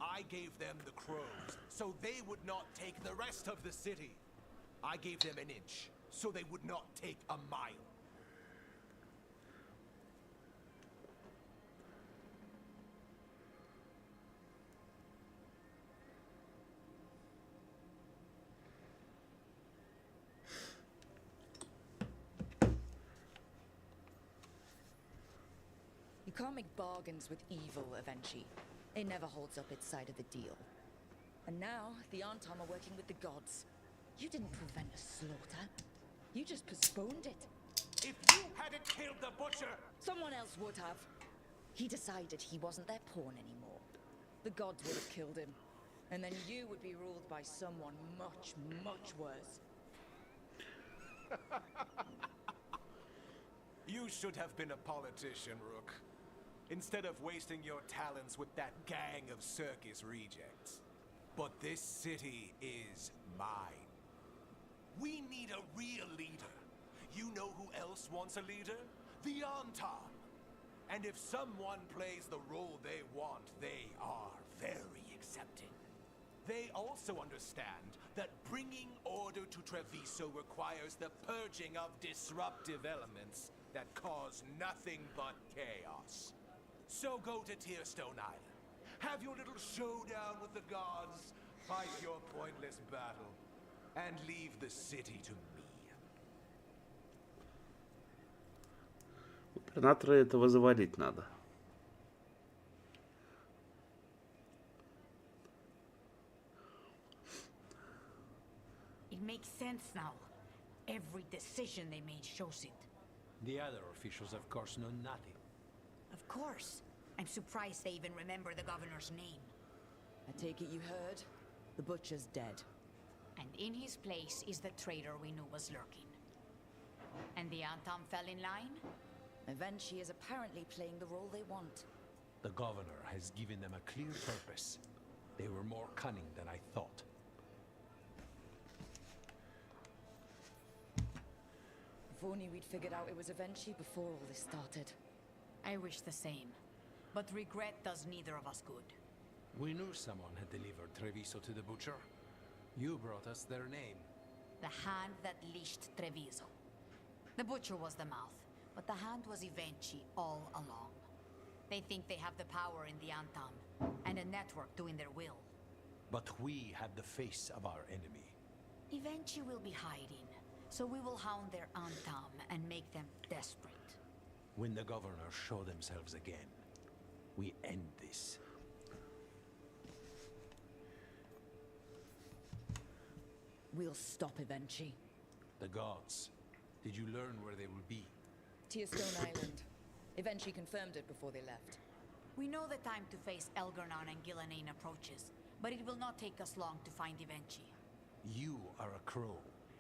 I gave them the crows, so they would not take the rest of the city. I gave them an inch, so they would not take a mile. You can't make bargains with evil, Avenchi. It never holds up its side of the deal. And now, the Antom are working with the gods. You didn't prevent a slaughter. You just postponed it. If you hadn't killed the butcher... Someone else would have. He decided he wasn't their pawn anymore. The gods would have killed him. And then you would be ruled by someone much, much worse. You should have been a politician, Rook. Instead of wasting your talents with that gang of circus rejects. But this city is mine. We need a real leader. You know who else wants a leader? The Antom. And if someone plays the role they want, they are very accepting. They also understand that bringing order to Treviso requires the purging of disruptive elements that cause nothing but chaos. So go to Tearstone Island. Have your little showdown with the gods, fight your pointless battle, and leave the city to me. Губернатора этого завалить надо. It makes sense now. Every decision they made shows it. The other officials, of course, know nothing. Of course. I'm surprised they even remember the governor's name. I take it you heard? The butcher's dead. And in his place is the traitor we knew was lurking. And the Antom fell in line? Avenchi is apparently playing the role they want. The governor has given them a clear purpose. They were more cunning than I thought. If only we'd figured out it was Avenchi before all this started. I wish the same. But regret does neither of us good. We knew someone had delivered Treviso to the butcher. You brought us their name. The hand that leashed Treviso. The butcher was the mouth, but the hand was Avenchi all along. They think they have the power in the Antom, and a network doing their will. But we have the face of our enemy. Avenchi will be hiding, so we will hound their Antom and make them desperate. When the governors show themselves again, we end this. We'll stop Avenchi. The gods. Did you learn where they will be? Tearstone Island. Avenchi confirmed it before they left. We know the time to face Elgarnon and Gillenane approaches, but it will not take us long to find Avenchi. You are a crow,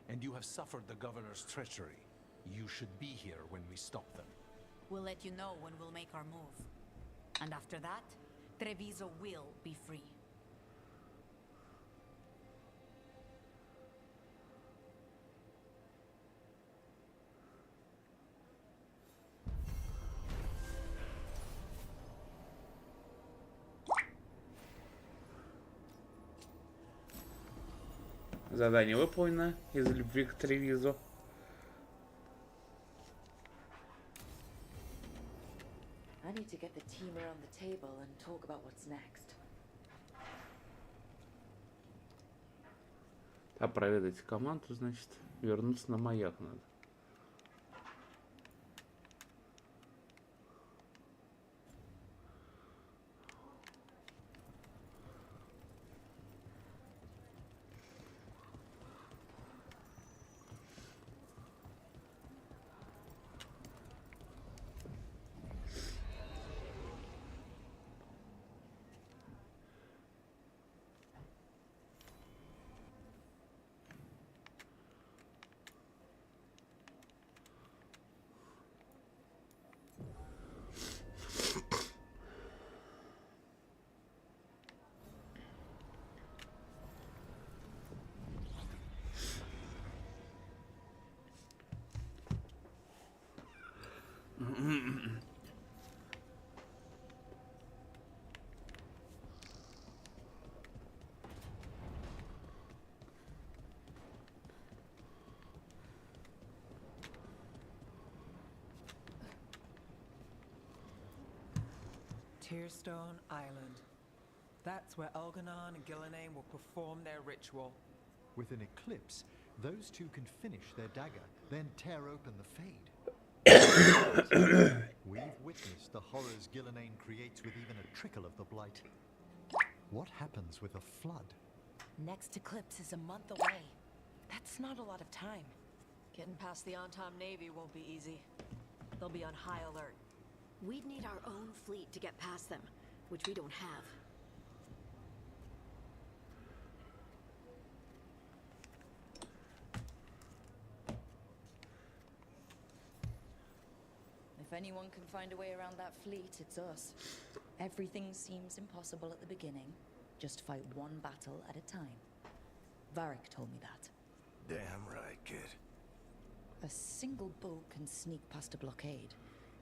and you have suffered the governor's treachery. You should be here when we stop them. We'll let you know when we'll make our move. And after that, Treviso will be free. Задание выполнено из любви к Тревизу. I need to get the team around the table and talk about what's next. А проведать команду, значит, вернуться на маяк надо. Tearstone Island. That's where Elganon and Gillenane will perform their ritual. With an eclipse, those two can finish their dagger, then tear open the Fade. We've witnessed the horrors Gillenane creates with even a trickle of the blight. What happens with a flood? Next eclipse is a month away. That's not a lot of time. Getting past the Antam Navy won't be easy. They'll be on high alert. We'd need our own fleet to get past them, which we don't have. If anyone can find a way around that fleet, it's us. Everything seems impossible at the beginning. Just fight one battle at a time. Varric told me that. Damn right, kid. A single boat can sneak past a blockade.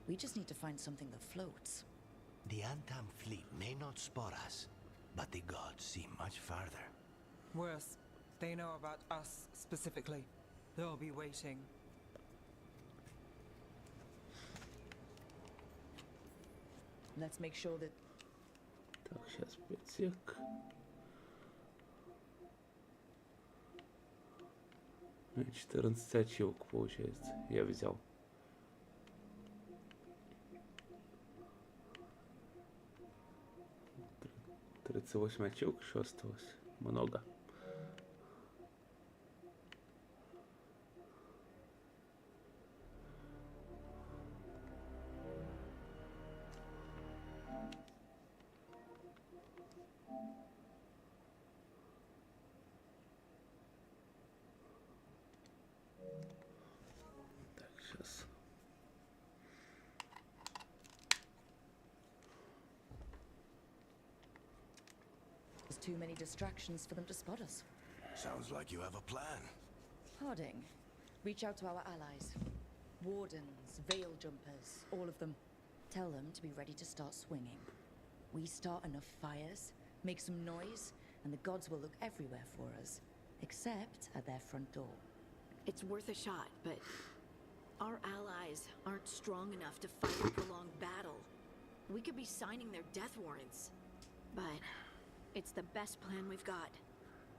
We just need to find something that floats. The Antam fleet may not spot us, but the gods see much farther. Worse, they know about us specifically. They'll be waiting. Let's make sure that... Так, сейчас 5 сек. Ну, 14 ачивок получается. Я взял. 38 ачивок еще осталось. Много. Так, сейчас. There's too many distractions for them to spot us. Sounds like you have a plan. Harding, reach out to our allies. Wardens, veil jumpers, all of them. Tell them to be ready to start swinging. We start enough fires, make some noise, and the gods will look everywhere for us, except at their front door. It's worth a shot, but our allies aren't strong enough to fight a prolonged battle. We could be signing their death warrants, but it's the best plan we've got.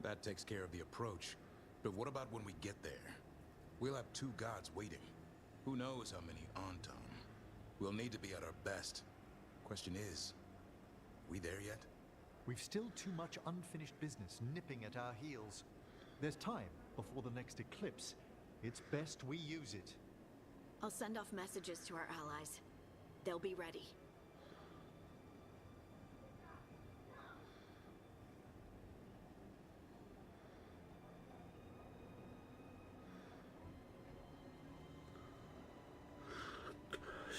That takes care of the approach. But what about when we get there? We'll have two gods waiting. Who knows how many Antam? We'll need to be at our best. Question is, we there yet? We've still too much unfinished business nipping at our heels. There's time before the next eclipse. It's best we use it. I'll send off messages to our allies. They'll be ready.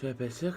Сейчас 5 сек.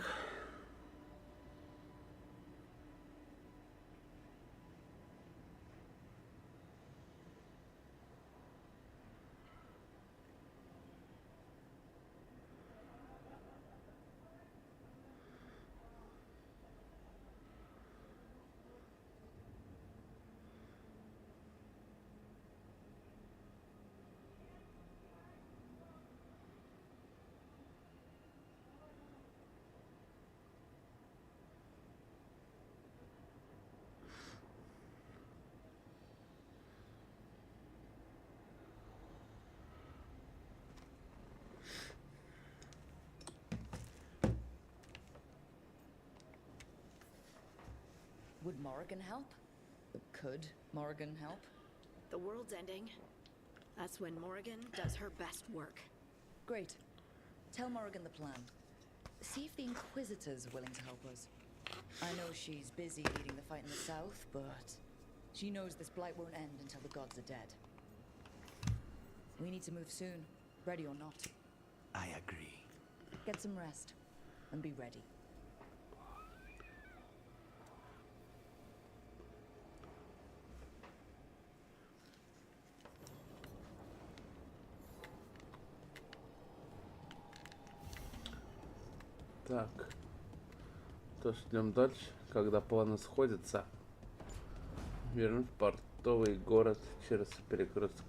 Would Morrigan help? Could Morrigan help? The world's ending. That's when Morrigan does her best work. Great. Tell Morrigan the plan. See if the Inquisitor's willing to help us. I know she's busy leading the fight in the south, but she knows this blight won't end until the gods are dead. We need to move soon, ready or not. I agree. Get some rest, and be ready. Так. То ждем дальше, когда планы сходятся. Вернуть в портовый город через перекресток.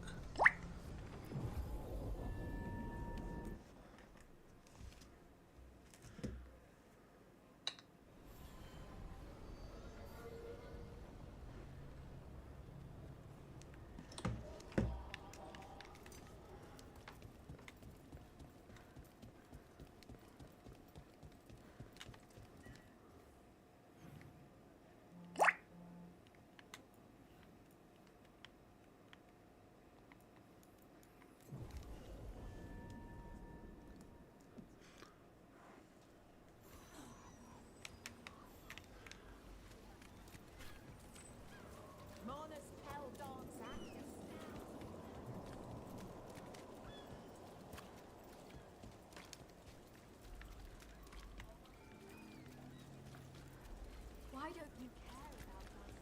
Why don't you care about us?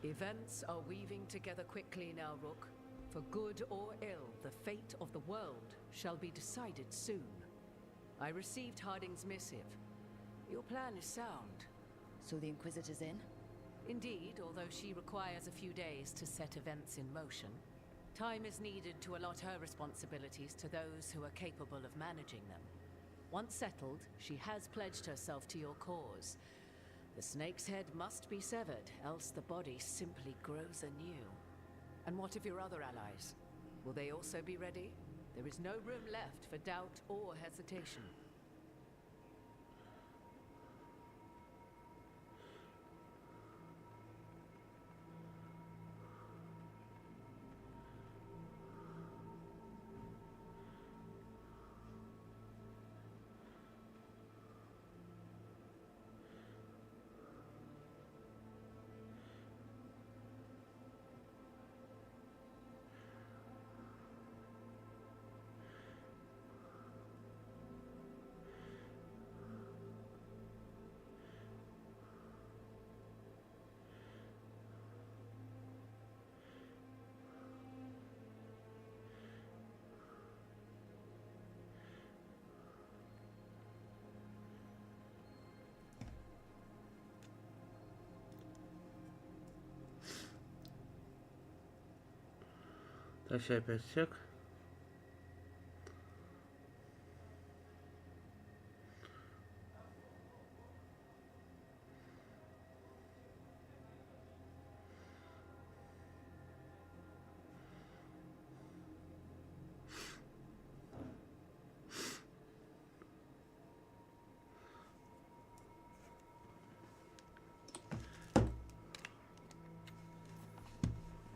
Events are weaving together quickly now, Rook. For good or ill, the fate of the world shall be decided soon. I received Harding's missive. Your plan is sound. So the Inquisitor's in? Indeed, although she requires a few days to set events in motion. Time is needed to allot her responsibilities to those who are capable of managing them. Once settled, she has pledged herself to your cause. The snake's head must be severed, else the body simply grows anew. And what of your other allies? Will they also be ready? There is no room left for doubt or hesitation. Тащи опять сек.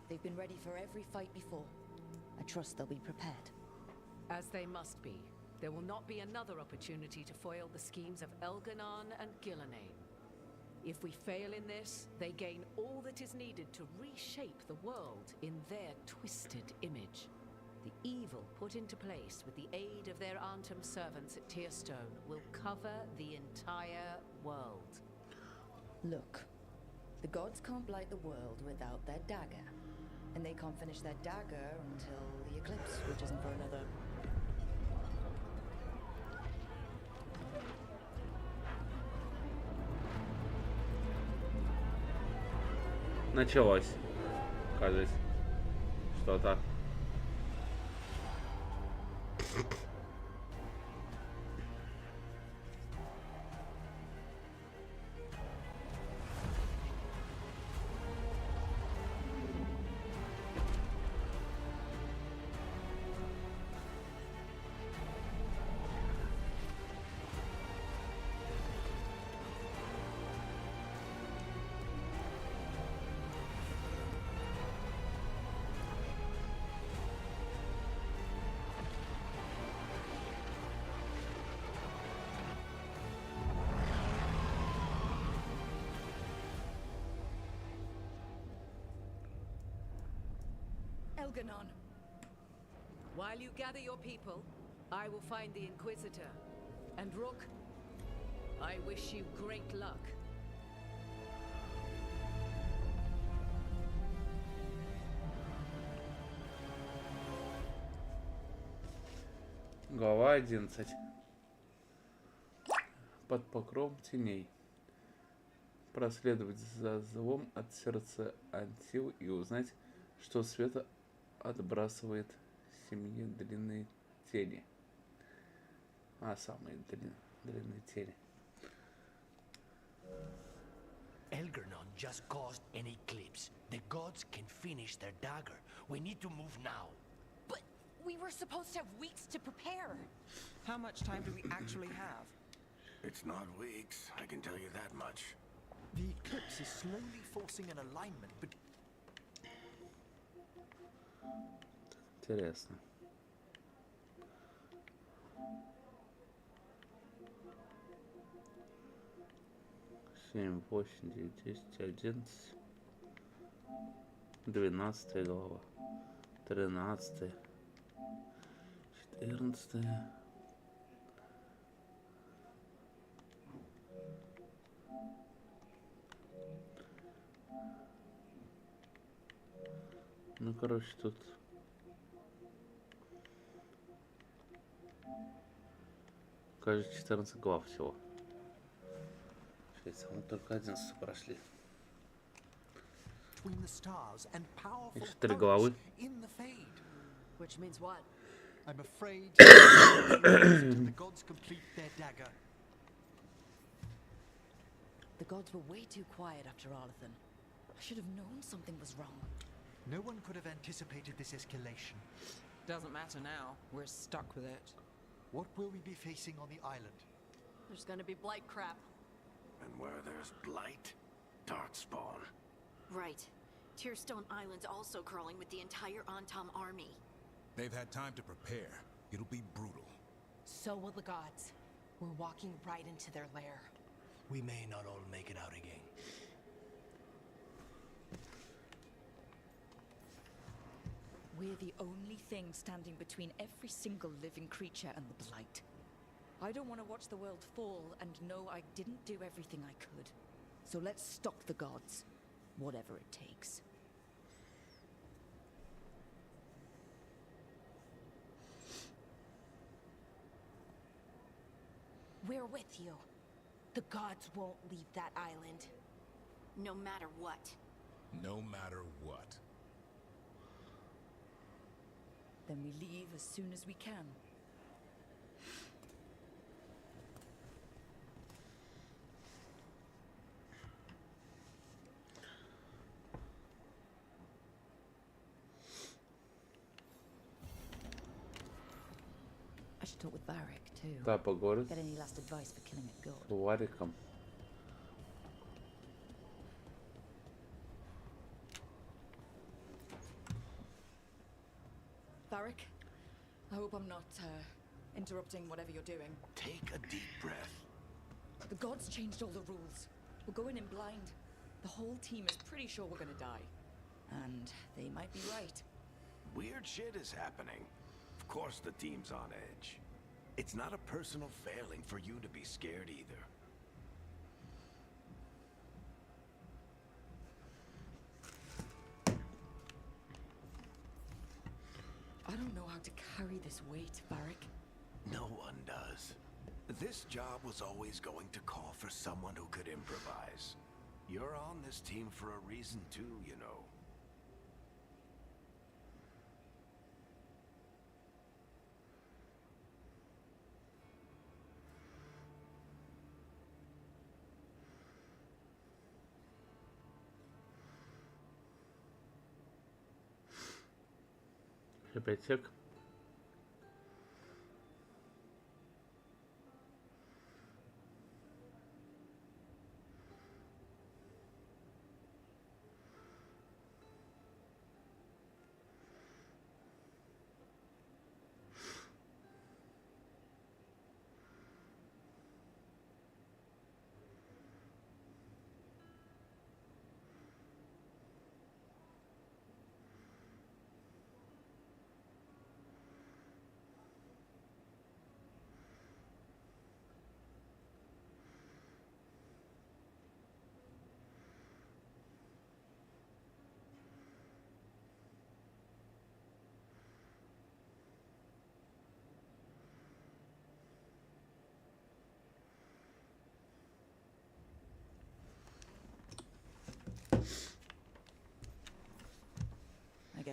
They've been ready for every fight before. I trust they'll be prepared. As they must be. There will not be another opportunity to foil the schemes of Elganon and Gillenane. If we fail in this, they gain all that is needed to reshape the world in their twisted image. The evil put into place with the aid of their Artem servants at Tearstone will cover the entire world. Look, the gods can't blight the world without their dagger. And they can't finish their dagger until the eclipse, which isn't for another... Началось. Кажется. Что-то. Elganon. While you gather your people, I will find the Inquisitor. And Rook, I wish you great luck. Глава 11. Под покровом теней. Проследовать за злом от сердца Антил и узнать, что света отбрасывает семье длинные тени. Самые длинные тени. Algernon just caused an eclipse. The gods can finish their dagger. We need to move now. But we were supposed to have weeks to prepare. How much time do we actually have? It's not weeks, I can tell you that much. The eclipse is slowly forcing an alignment, but... Интересно. Семь, 8, 9, 10, 11, 12 глава, 13, 14. Ну, короче, тут кажется 14 глав всего. Мы только 11 прошли. Еще 3 главы. Which means what? I'm afraid the gods complete their dagger. The gods were way too quiet after Arlathan. I should have known something was wrong. No one could have anticipated this escalation. Doesn't matter now. We're stuck with it. What will we be facing on the island? There's gonna be blight crap. And where there's blight, dark spawn. Right. Tearstone Island's also crawling with the entire Antam army. They've had time to prepare. It'll be brutal. So will the gods. We're walking right into their lair. We may not all make it out again. We're the only thing standing between every single living creature and the blight. I don't want to watch the world fall and know I didn't do everything I could. So let's stop the gods, whatever it takes. We're with you. The gods won't leave that island. No matter what. No matter what. Then we leave as soon as we can. I should talk with Varric too. Да, поговорить Get any last advice for killing a god. с Вариком. Varric, I hope I'm not interrupting whatever you're doing. Take a deep breath. The gods changed all the rules. We're going in blind. The whole team is pretty sure we're gonna die. And they might be right. Weird shit is happening. Of course the team's on edge. It's not a personal failing for you to be scared either. I don't know how to carry this weight, Varric. No one does. This job was always going to call for someone who could improvise. You're on this team for a reason too, you know. Библиотек.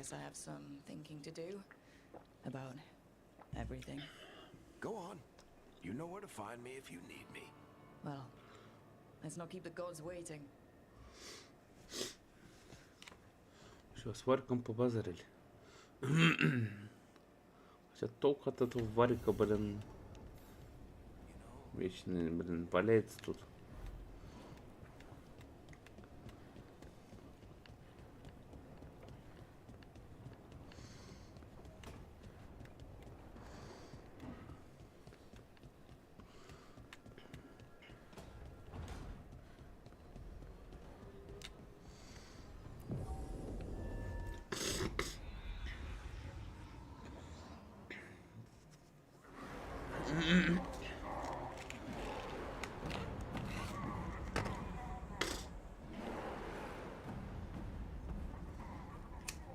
guess I have some thinking to do about everything. Go on. You know where to find me if you need me. Well, let's not keep the gods waiting. Что, с Вариком побазарили. Хотя толк от этого Варика, блин, вечно, блин, валяется тут.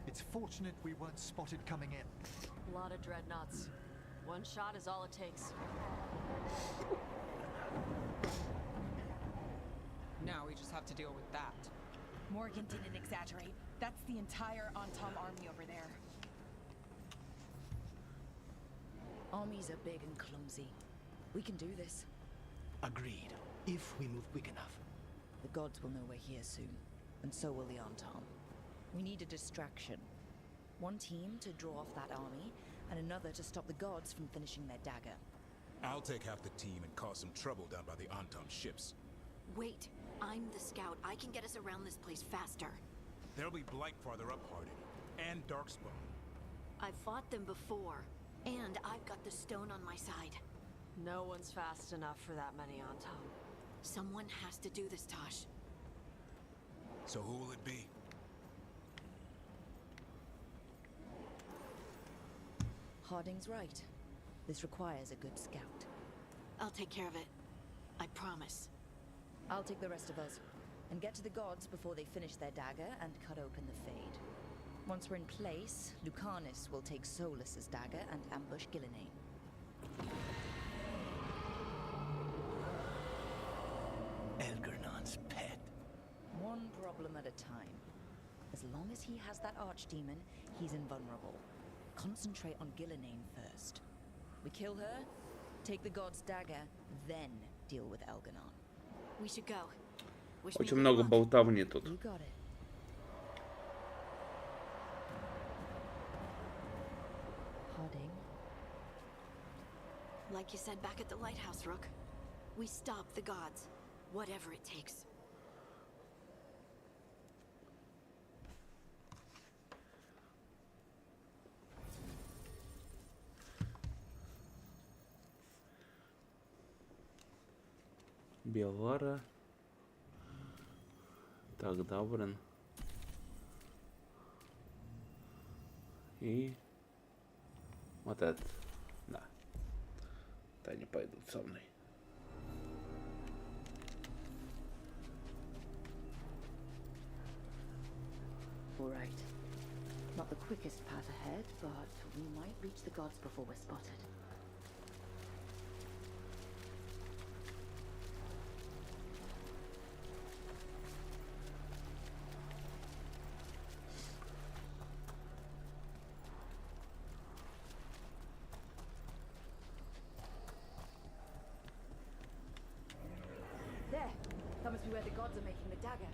It's fortunate we weren't spotted coming in. A lot of dreadnoughts. One shot is all it takes. Now we just have to deal with that. Morgan didn't exaggerate. That's the entire Antom army over there. Armies are big and clumsy. We can do this. Agreed. If we move quick enough. The gods will know we're here soon, and so will the Antom. We need a distraction. One team to draw off that army, and another to stop the gods from finishing their dagger. I'll take half the team and cause some trouble down by the Antom ships. Wait, I'm the scout. I can get us around this place faster. There'll be Blight farther up, Harding. And Darkspawn. I've fought them before, and I've got the stone on my side. No one's fast enough for that many on top. Someone has to do this, Tosh. So who will it be? Harding's right. This requires a good scout. I'll take care of it. I promise. I'll take the rest of us, and get to the gods before they finish their dagger and cut open the Fade. Once we're in place, Lucanus will take Solus's dagger and ambush Gillenane. Algernon's pet. One problem at a time. As long as he has that archdemon, he's invulnerable. Concentrate on Gillenane first. We kill her, take the god's dagger, then deal with Algernon. We should go. Очень много болтовни тут. You got it. Harding. Like you said back at the lighthouse, Rook. We stop the gods, whatever it takes. Белара. Тогда, блин. И вот этот. Да. Да, они пойдут со мной. All right. Not the quickest path ahead, but we might reach the gods before we're spotted. There! That must be where the gods are making the dagger.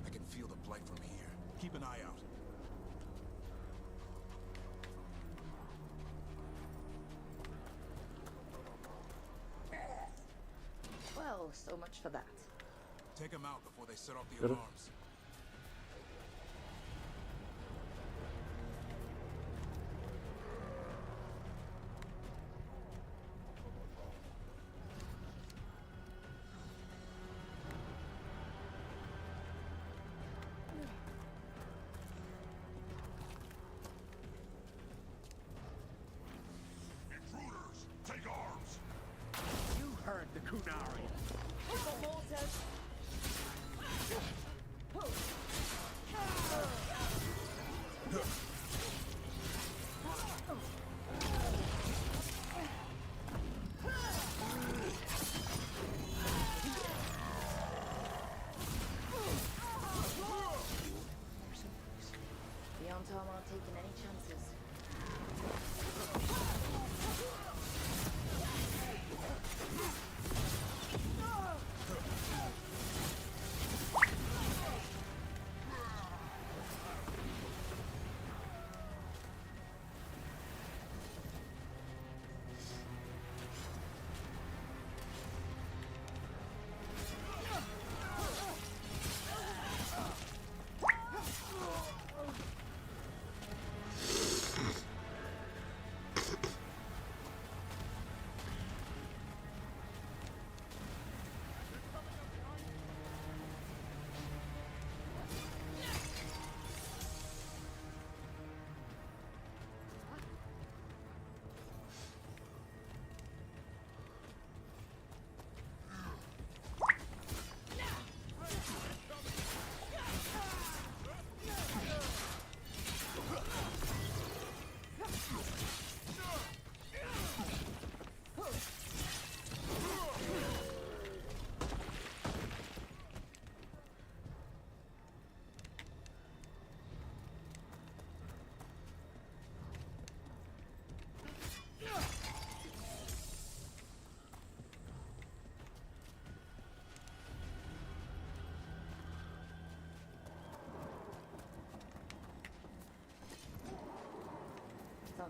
I can feel the blight from here. Keep an eye out. Well, so much for that. Take them out before they set off the alarms. Intruders, take arms! You heard the Kunari. The Antom aren't taking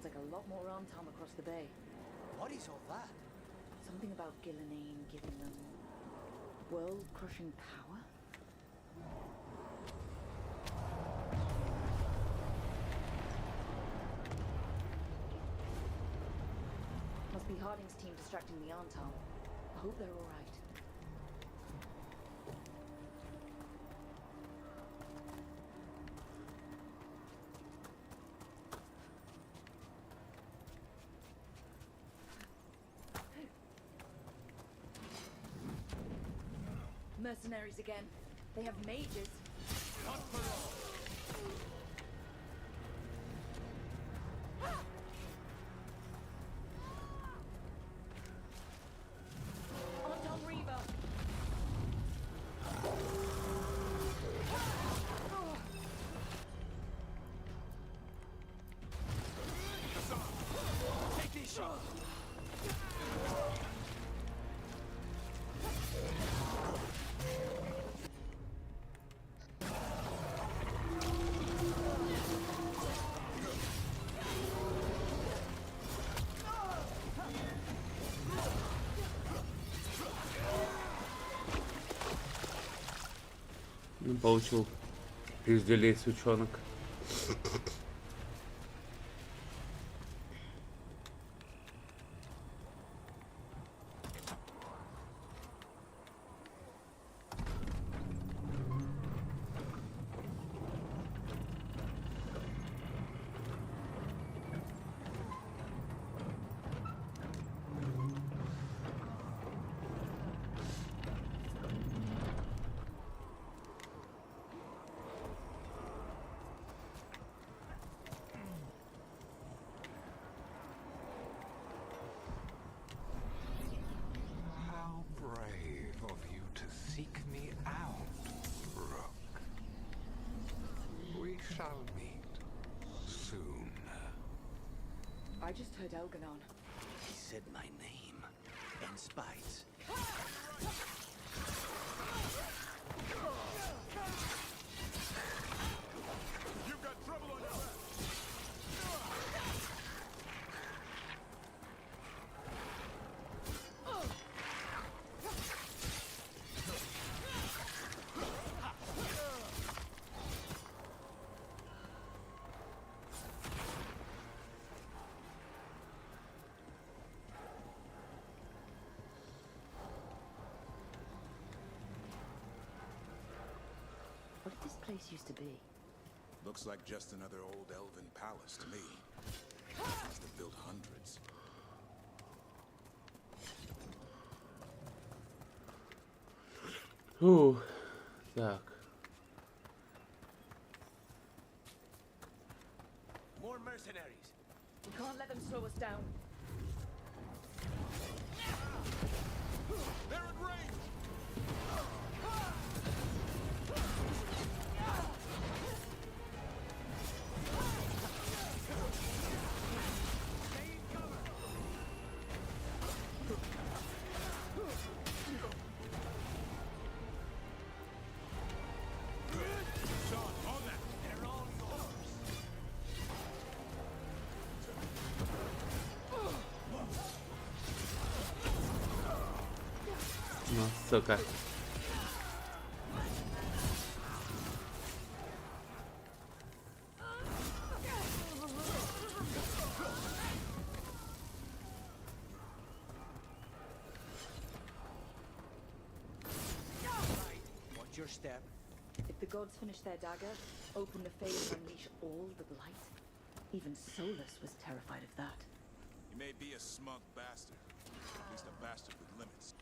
Sounds like a lot more Antom across the bay. What is all that? Something about Gillenane giving them world-crushing power? Must be Harding's team distracting the Antom. I hope they're all right. Mercenaries again. They have mages. Not for all. Anton Reaver. Take these shots. Получил пизделей сучонок. How brave of you to seek me out, Rook. We shall meet soon. I just heard Elganon. He said my name and spice. You've got trouble on your back. What did this place used to be? Looks like just another old elven palace to me. Must have built hundreds. Так. More mercenaries. We can't let them slow us down. They're at range. Ну, сука. Watch your step. If the gods finish their dagger, open the fade and unleash all the blight. Even Solus was terrified of that. You may be a smug bastard. At least a bastard with limits.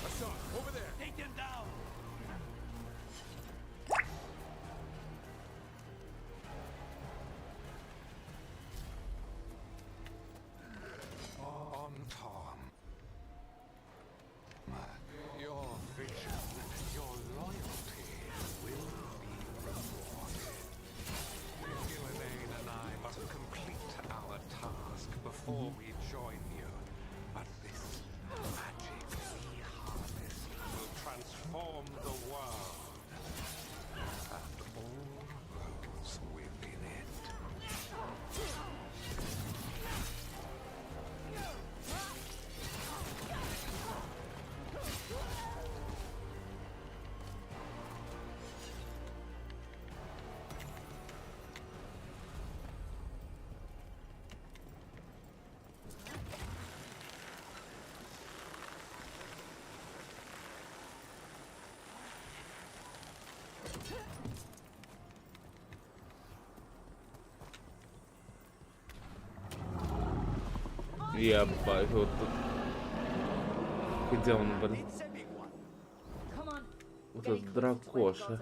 Hassan, over there. Take them down. On Tom. Your vision, your loyalty will be rewarded. Gillenane and I must complete our task before we join you. But this magic we harness will transform the world. And all roads Ебать, вот тут. Где он, блин? Вот этот дракоша.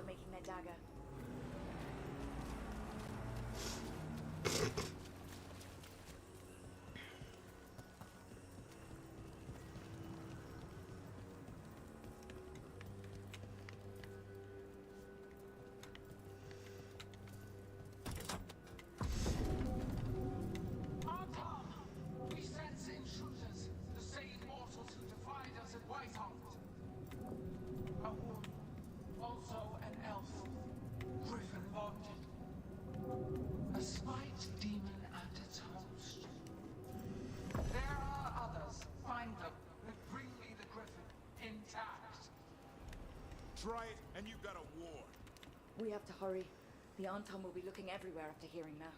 Try it, and you've got a war. We have to hurry. The Anton will be looking everywhere after hearing that.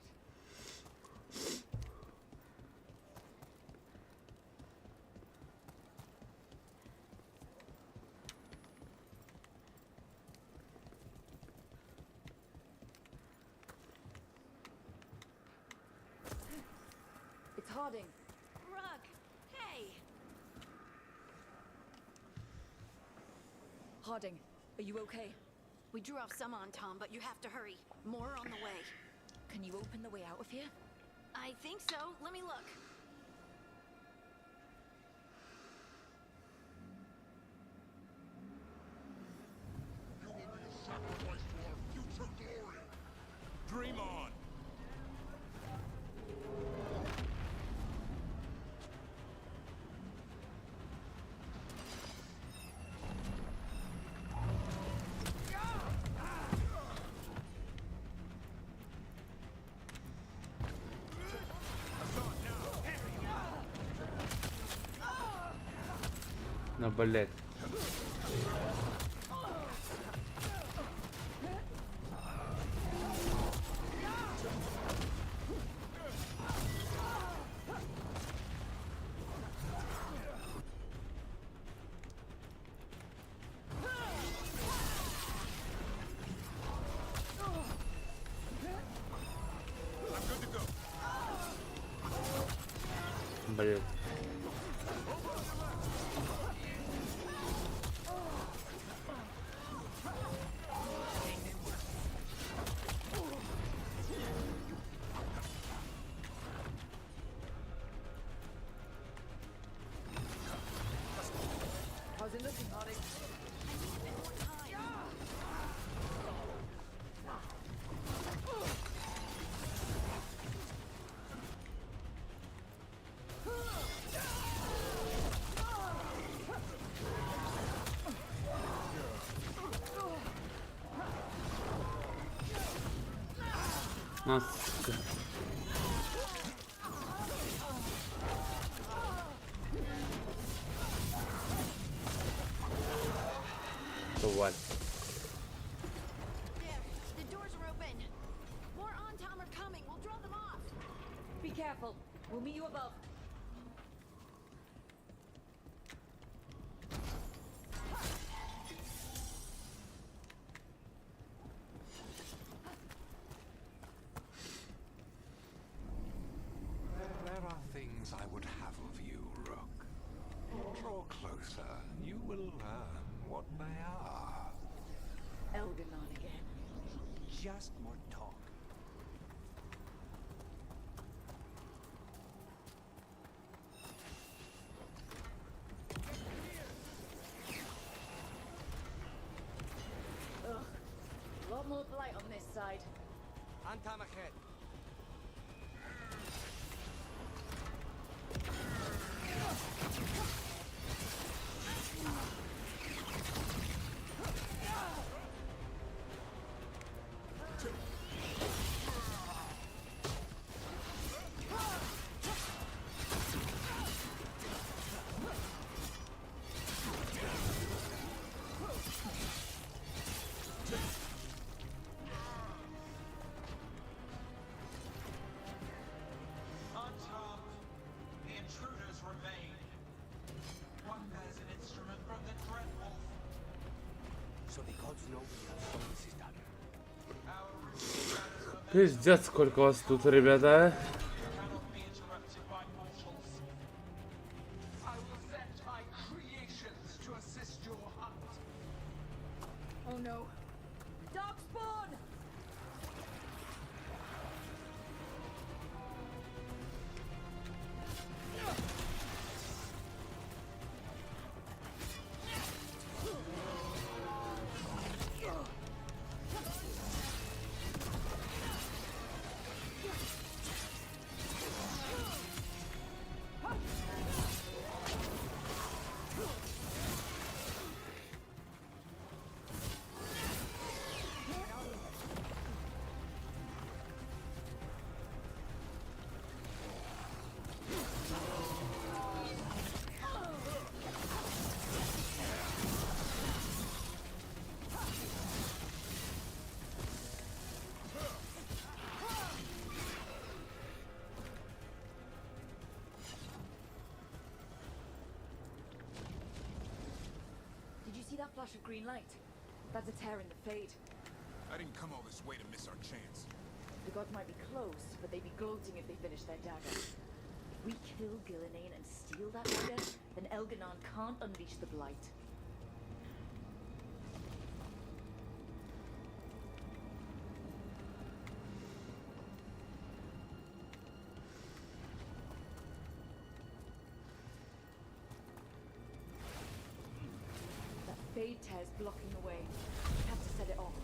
It's Harding. Rug, hey! Harding, are you okay? We drew off some on Tom, but you have to hurry. More on the way. Can you open the way out of here? I think so. Let me look. You will be a sacrifice to our future glory. Dream on. Ну, блять. Блять. How's it looking, Harding? Nossa. What? There, the doors are open. More on-tom are coming. We'll draw them off. Be careful. We'll meet you above. There are things I would have of you, Rook. Draw closer. You will learn what they are. Elganon again. Just more talk. Ugh. A lot more blight on this side. Antam ahead. Пиздец, сколько вас тут, ребята. Oh no. Dark spawn! See that flash of green light? That's a tear in the fade. I didn't come all this way to miss our chance. The gods might be close, but they'd be gloating if they finished their dagger. If we kill Gillenane and steal that dagger, then Elganon can't unleash the blight. Fade tear's blocking the way. We have to set it off.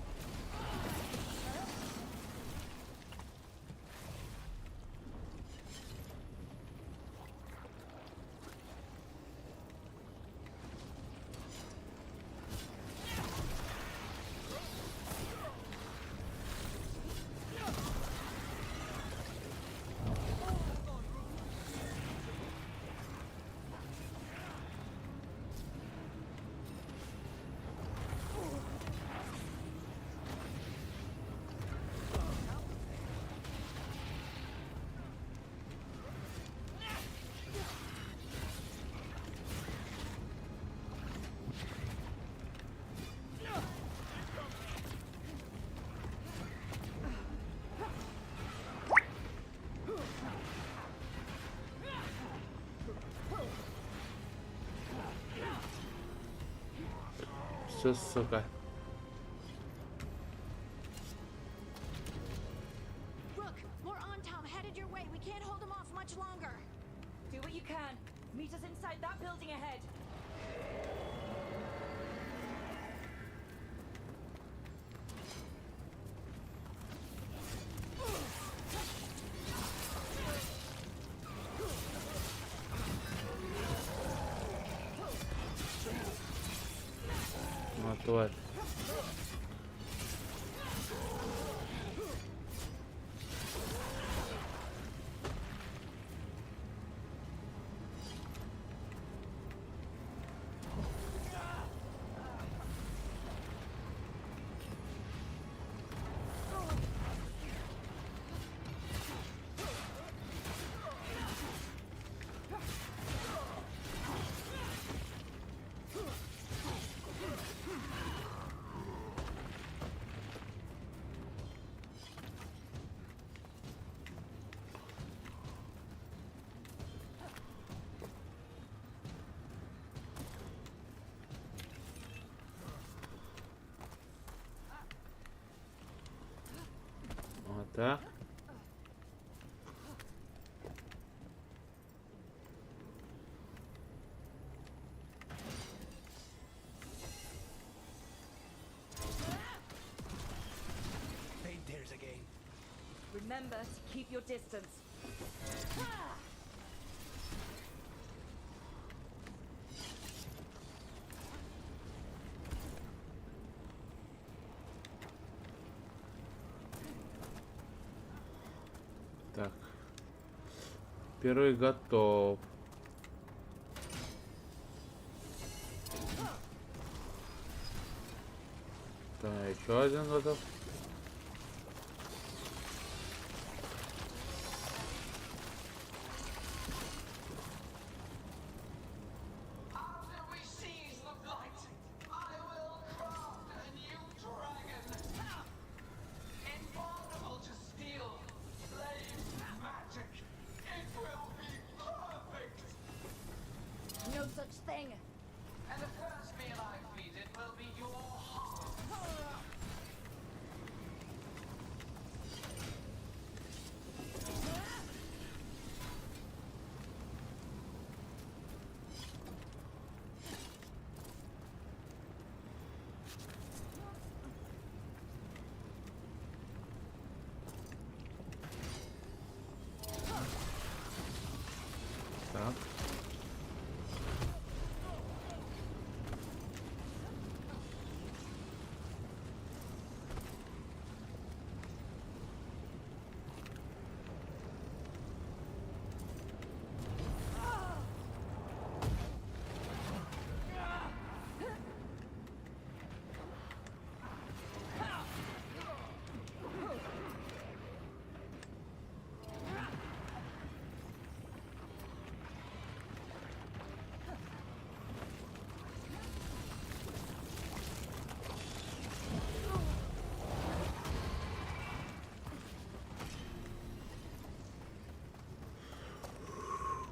Все, сука. Rook, more Antom headed your way. We can't hold them off much longer. Do what you can. Meet us inside that building ahead. Тварь. Вот так. Fade tears again. Remember to keep your distance. Так. Первый готов. Так, еще один готов. No such thing. And the first meal I feed it will be your heart. Так.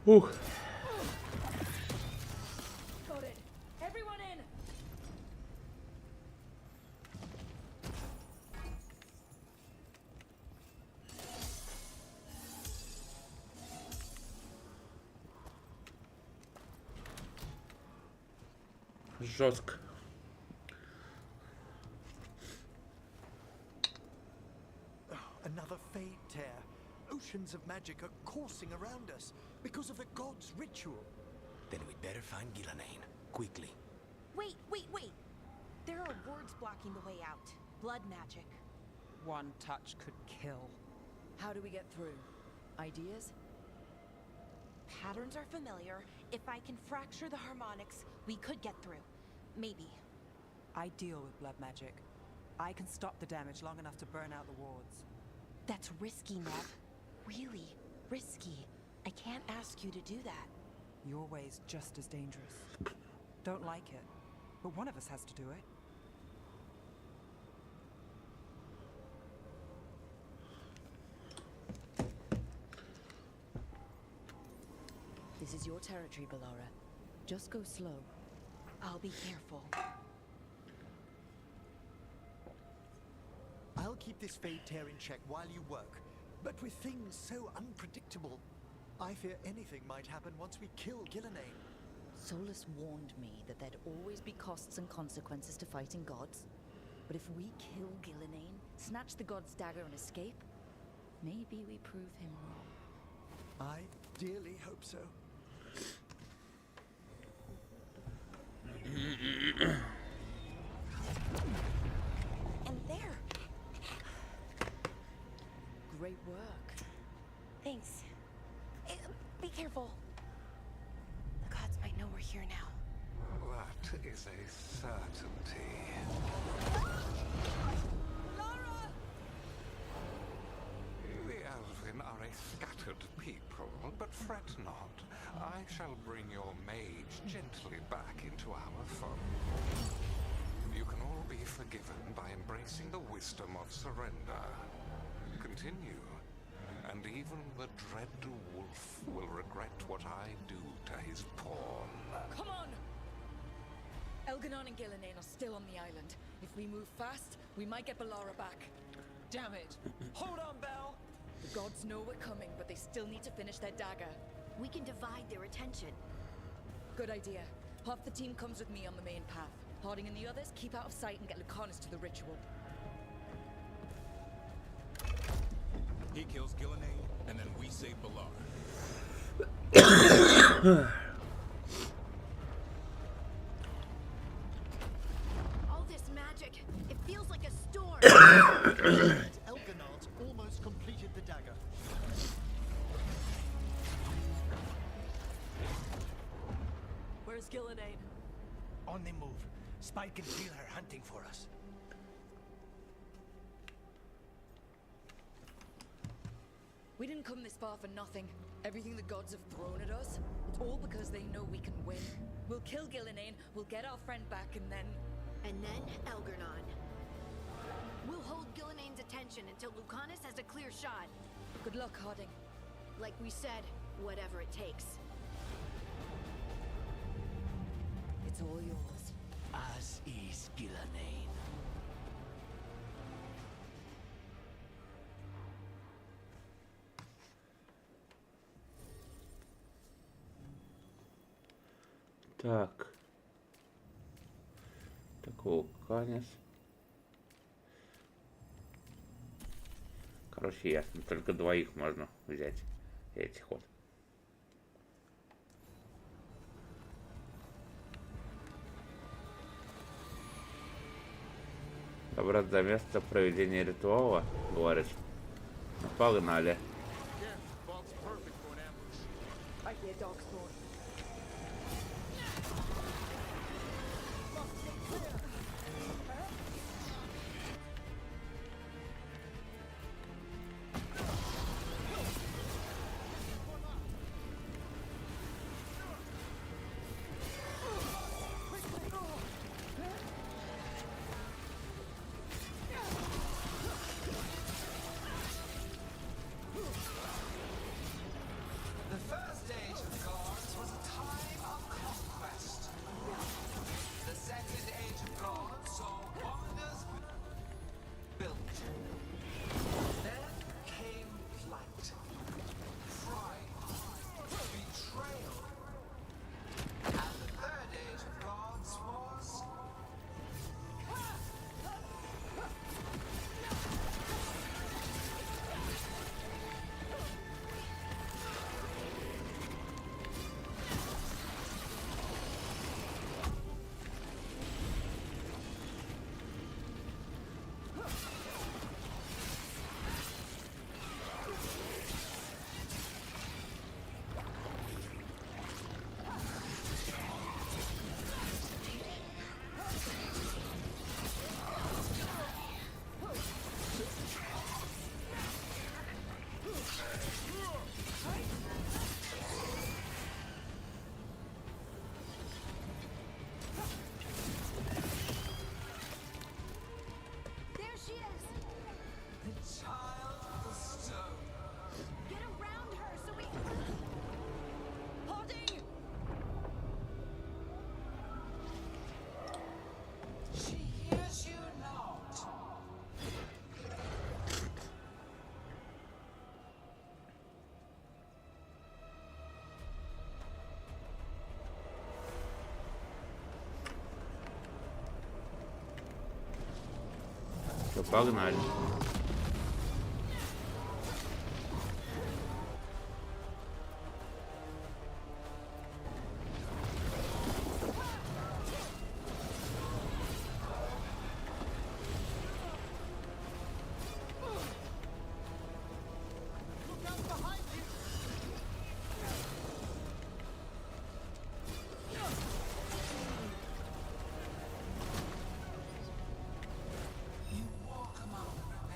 Ух. Got it. Everyone in. Жестко. Another fade tear. Oceans of magic are coursing around us because of the god's ritual. Then we'd better find Gillenane, quickly. Wait. There are words blocking the way out. Blood magic. One touch could kill. How do we get through? Ideas? Patterns are familiar. If I can fracture the harmonics, we could get through. Maybe. I deal with blood magic. I can stop the damage long enough to burn out the wards. That's risky, Neb. Really risky. I can't ask you to do that. Your way's just as dangerous. Don't like it, but one of us has to do it. This is your territory, Bellara. Just go slow. I'll be careful. I'll keep this fade tear in check while you work. But with things so unpredictable, I fear anything might happen once we kill Gillenane. Solus warned me that there'd always be costs and consequences to fighting gods. But if we kill Gillenane, snatch the god's dagger and escape, maybe we prove him wrong. I dearly hope so. And there. Great work. Thanks. Be careful. The gods might know we're here now. That is a certainty. Lara! The Elven are a scattered people, but fret not. I shall bring your mage gently back into our fold. You can all be forgiven by embracing the wisdom of surrender. Continue, and even the dread wolf will regret what I do to his pawn. Come on! Elganon and Gillenane are still on the island. If we move fast, we might get Bellara back. Damn it! Hold on, Belle! The gods know we're coming, but they still need to finish their dagger. We can divide their attention. Good idea. Half the team comes with me on the main path. Harding and the others keep out of sight and get Lucanus to the ritual. He kills Gillenane, and then we save Bellara. All this magic, it feels like a storm. Elganon's almost completed the dagger. Where's Gillenane? On the move. Spike can feel her hunting for us. We didn't come this far for nothing. Everything the gods have thrown at us, it's all because they know we can win. We'll kill Gillenane, we'll get our friend back, and then... And then Elgarnon. We'll hold Gillenane's attention until Lucanus has a clear shot. Good luck, Harding. Like we said, whatever it takes. It's all yours. As is Gillenane. Так. Такого канец. Короче, ясно. Только двоих можно взять этих вот. Добраться до места проведения ритуала, говоришь? Ну, погнали. I hear dogs roar. The first age of gods was a time of conquest. The second age of gods saw wonders built. Then came flight, pride, betrayal. And the third age of gods was There she is! the child of the stone. Get around her so we... Holding! She hears you not. Все, погнали. You walk among the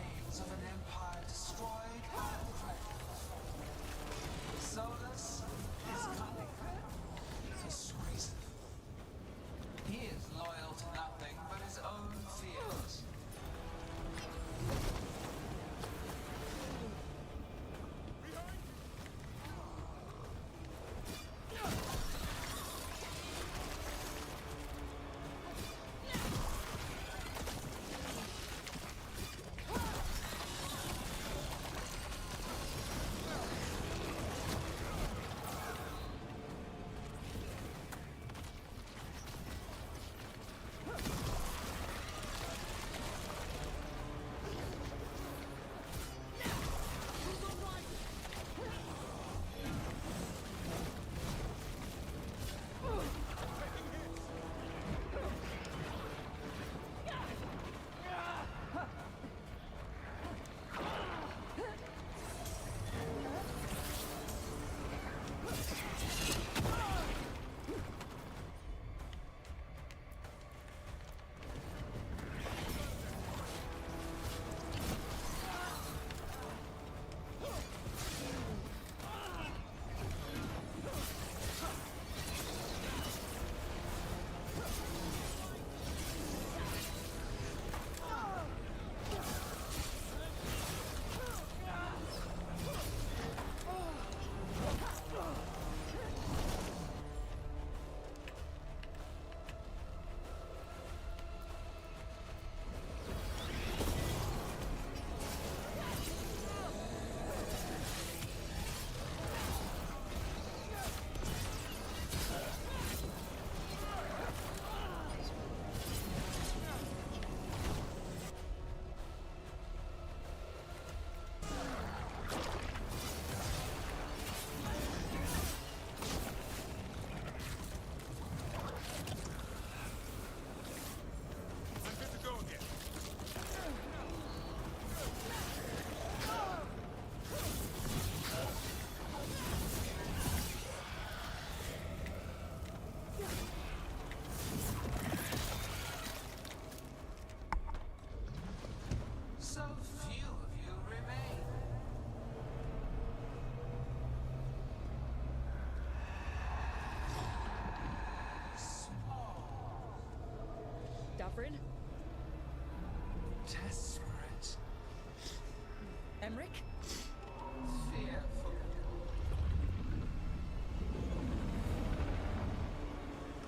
Emmerich?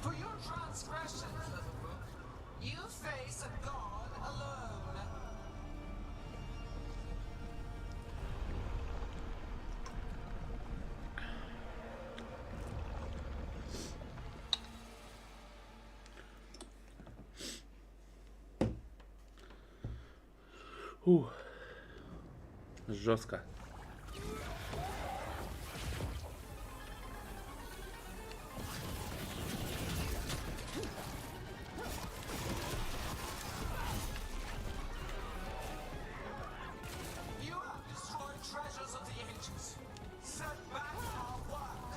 For your transgressions, little book, you face a god alone. Жестко. You have destroyed treasures of the ages, set back our work.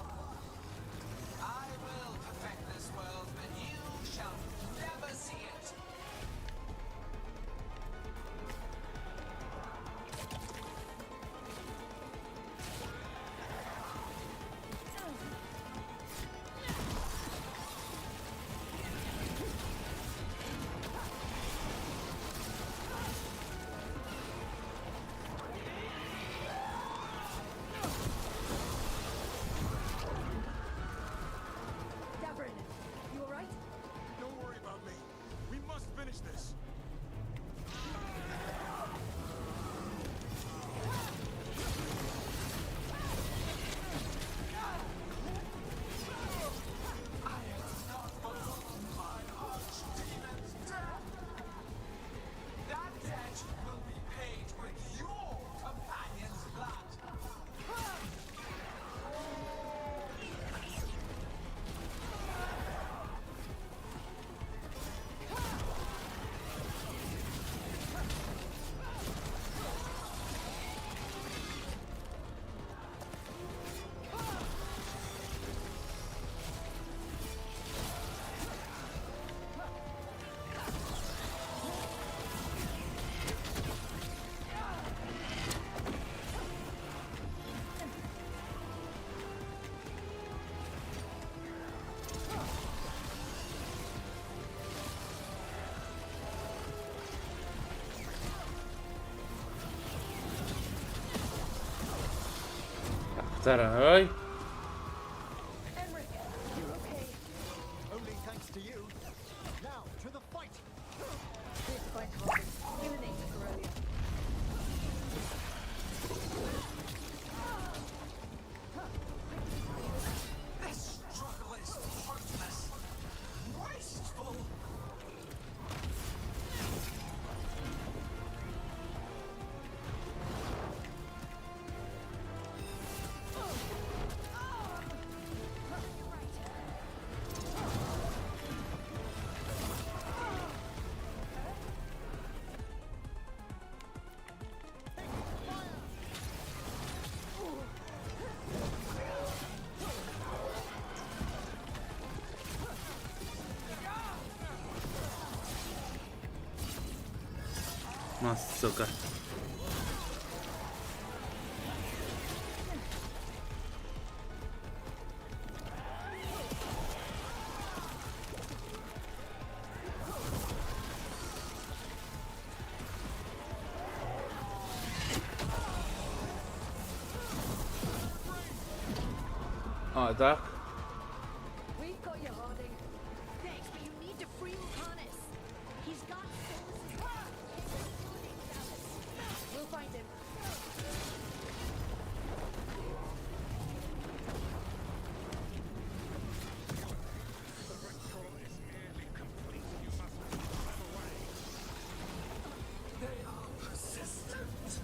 I will perfect this world, but you shall never see it. Davrin, you alright? Don't worry about me. We must finish this. That debt will be paid with your companion's blood. Второй. Emmerich, you okay? Only thanks to you. Now, to the fight! This fight hard. Eliminate the Corellia. This struggle is heartless, wasteful. Сука. А, так. We've got you, Harding. Thanks, but you need to free Lucanus. He's got souls. We'll find him. They are persistent.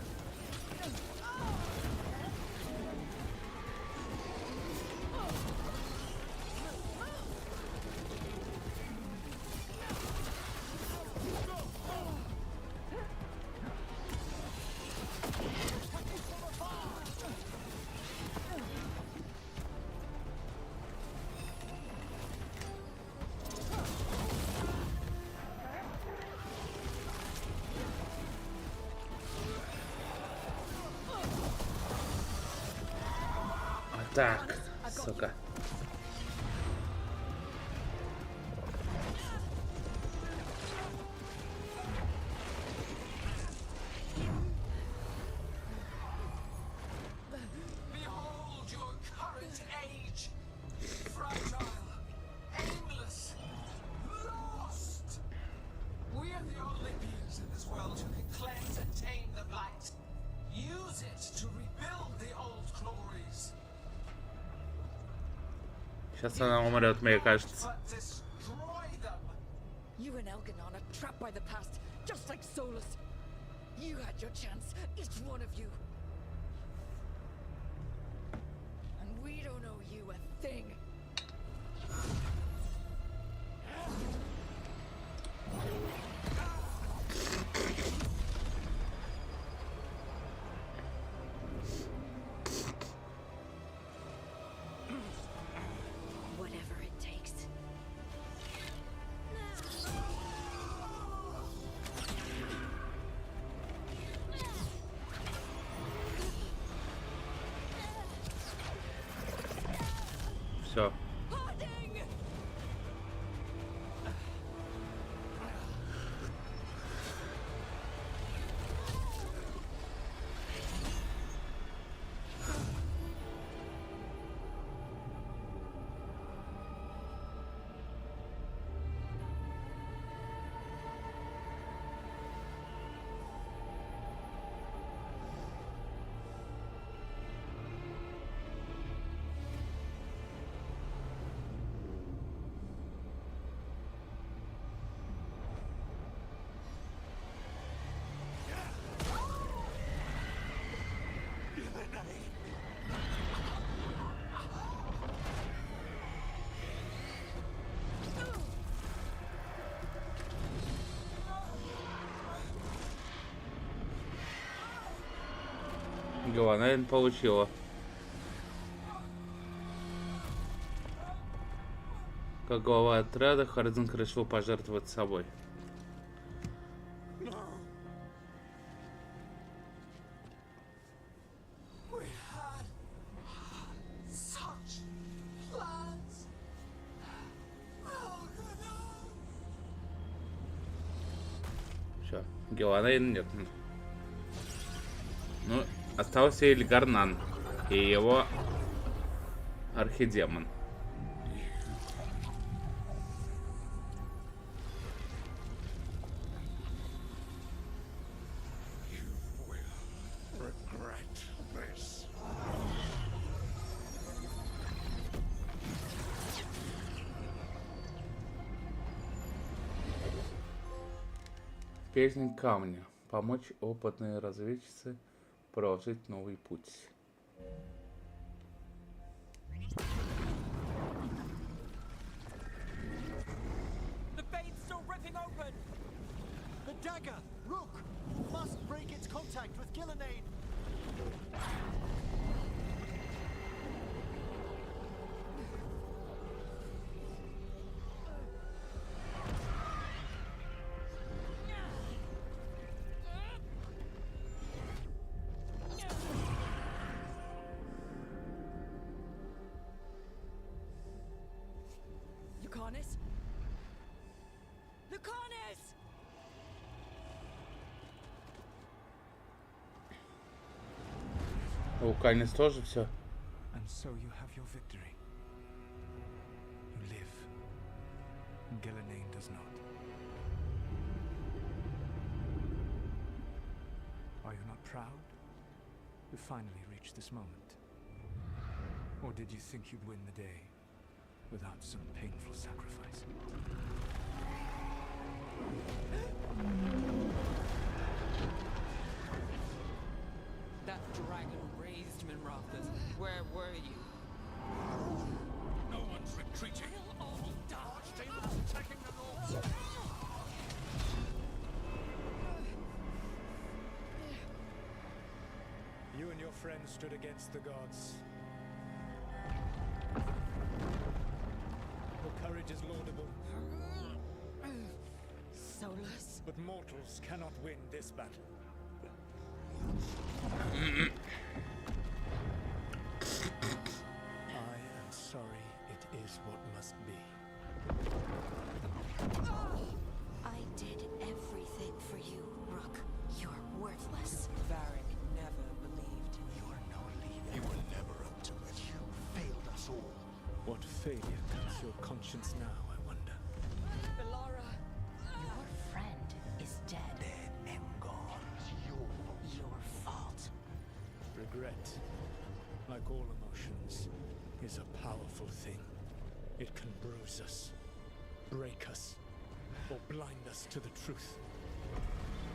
Так, сука. Сейчас она умрет, мне кажется. You and Elganon are trapped by the past, just like Solus. You had your chance, each one of you. And we don't owe you a thing. Whatever it takes. Все. Наверное, получила. Как глава отряда, Харзинг решил пожертвовать собой. Все, Геланейн нет. Ну, остался Эльгарнан и его архидемон. Песнь камня. Помочь опытной разведчице проложить новый путь. The bait's still ripping open. The dagger, Rook, must break its contact with Gillenane. Луканис тоже все. And so you have your victory. You live. Gillenane does not. Are you not proud? You finally reached this moment. Or did you think you'd win the day without some painful sacrifice? That dragon raised Minrathas. Where were you? No one's retreating. We'll all die. Archdemons attacking the north. You and your friends stood against the gods. Your courage is laudable. Solus. But mortals cannot win this battle. I am sorry, it is what must be. I did everything for you, Rook. You're worthless. Varric never believed in you. You are no leader. You were never up to it. You failed us all. What failure cuts your conscience now, I wonder? Belara. Your friend is dead. Dead and gone. Your fault. Regret, like all emotions, is a powerful thing. It can bruise us, break us, or blind us to the truth.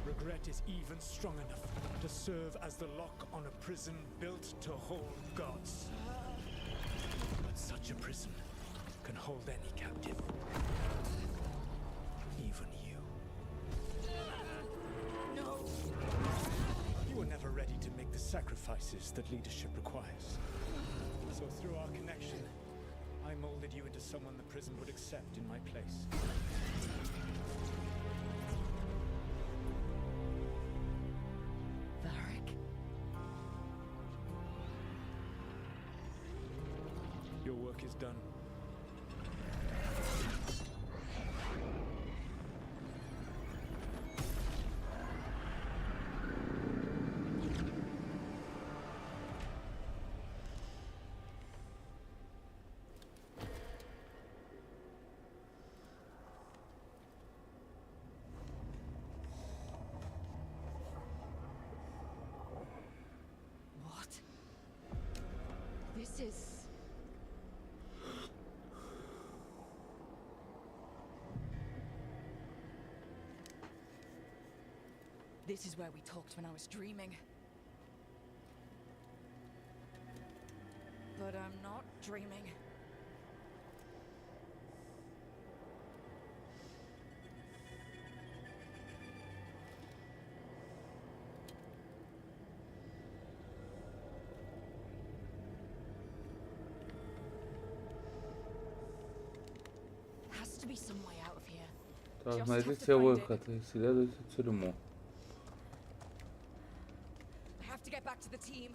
Regret is even strong enough to serve as the lock on a prison built to hold gods. But such a prison can hold any captive. Even you. No! You were never ready to make the sacrifices that leadership requires. So through our connection, I molded you into someone the prison would accept in my place. Your work is done. What? This is... This is where we talked when I was dreaming. But I'm not dreaming. Has to be some way out of here. Так, найдите выход и исследуйте тюрьму. I have to get back to the team.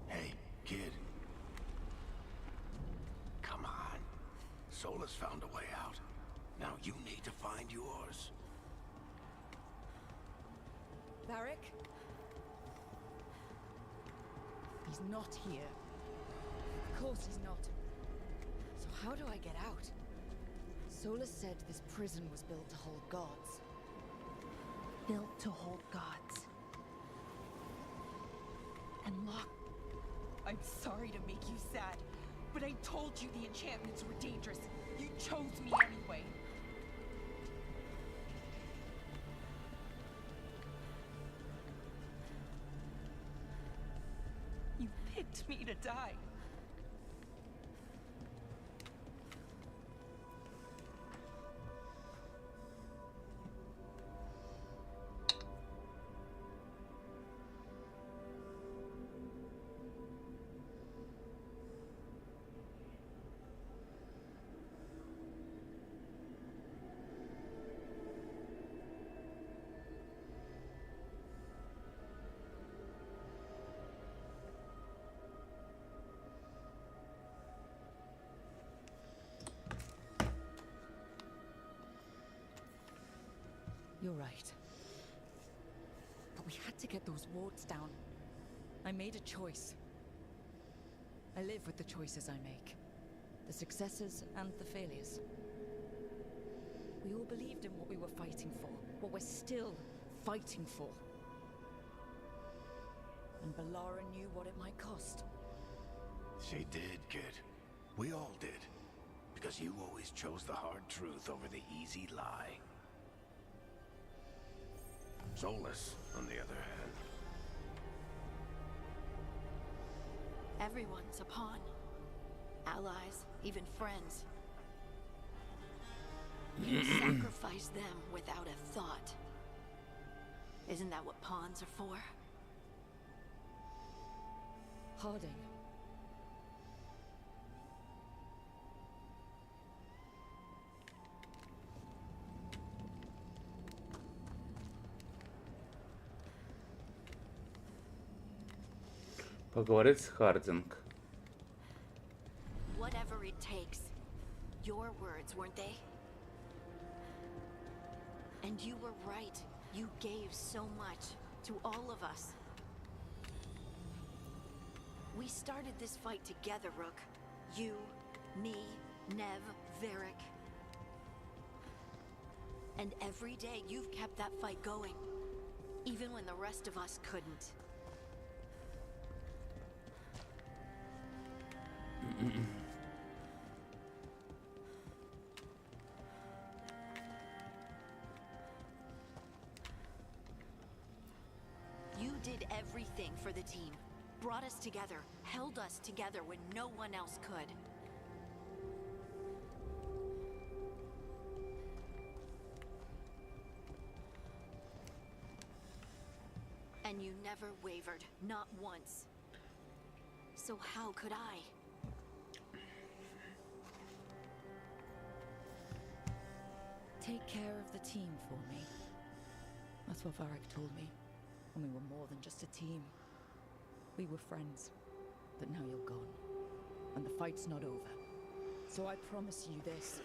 Hey, kid. Come on. Solus found a way out. Now you need to find yours. Varric? He's not here. Of course he's not. So how do I get out? Solus said this prison was built to hold gods. Built to hold gods. And locked. I'm sorry to make you sad, but I told you the enchantments were dangerous. You chose me anyway. You picked me to die. You're right. But we had to get those wards down. I made a choice. I live with the choices I make. The successes and the failures. We all believed in what we were fighting for. What we're still fighting for. And Balara knew what it might cost. She did, kid. We all did. Because you always chose the hard truth over the easy lie. Solus, on the other hand. Everyone's a pawn. Allies, even friends. You sacrifice them without a thought. Isn't that what pawns are for? Harding. Поговорить с Хардинг. Whatever it takes. Your words, weren't they? And you were right. You gave so much to all of us. We started this fight together, Rook. You, me, Nev, Varric. And every day you've kept that fight going. Even when the rest of us couldn't. You did everything for the team. Brought us together, held us together when no one else could. And you never wavered, not once. So how could I? Take care of the team for me. That's what Varric told me. And we were more than just a team. We were friends. But now you're gone. And the fight's not over. So I promise you this.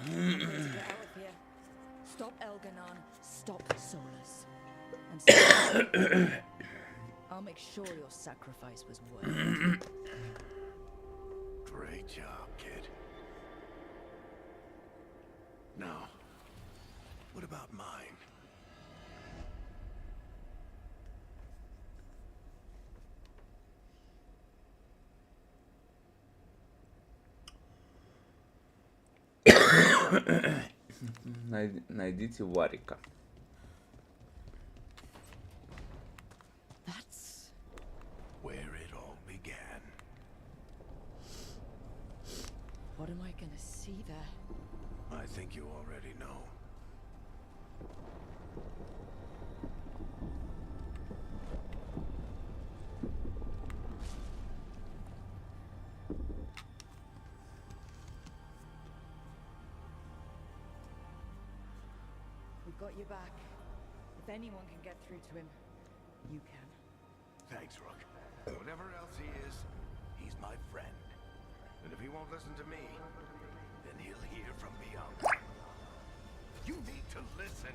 I'm going to get out of here. Stop Elganon. Stop Solus. And stop. I'll make sure your sacrifice was worth it. Great job, kid. Now, what about mine? Найдите Варика. That's where it all began. What am I gonna see there? I think you already know. We've got your back. If anyone can get through to him, you can. Thanks, Rook. Whatever else he is, he's my friend. And if he won't listen to me, then he'll hear from beyond. You need to listen.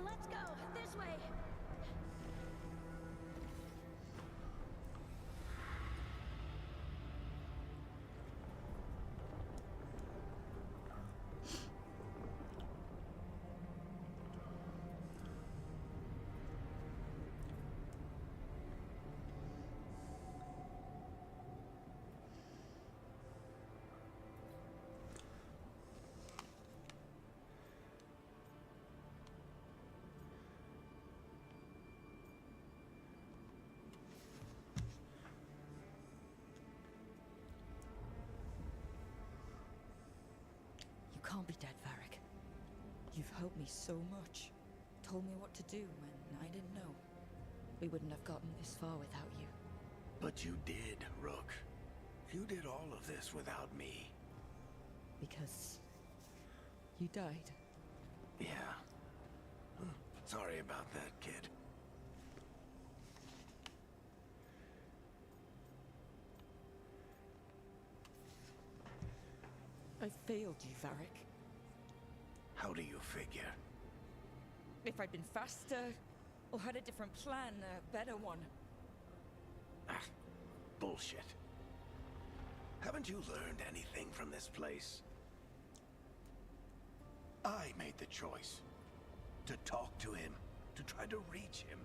Let's go, this way. You can't be dead, Varric. You've helped me so much. Told me what to do when I didn't know. We wouldn't have gotten this far without you. But you did, Rook. You did all of this without me. Because you died. Yeah. Sorry about that, kid. I failed you, Varric. How do you figure? If I'd been faster, or had a different plan, a better one. Ah, bullshit. Haven't you learned anything from this place? I made the choice to talk to him, to try to reach him,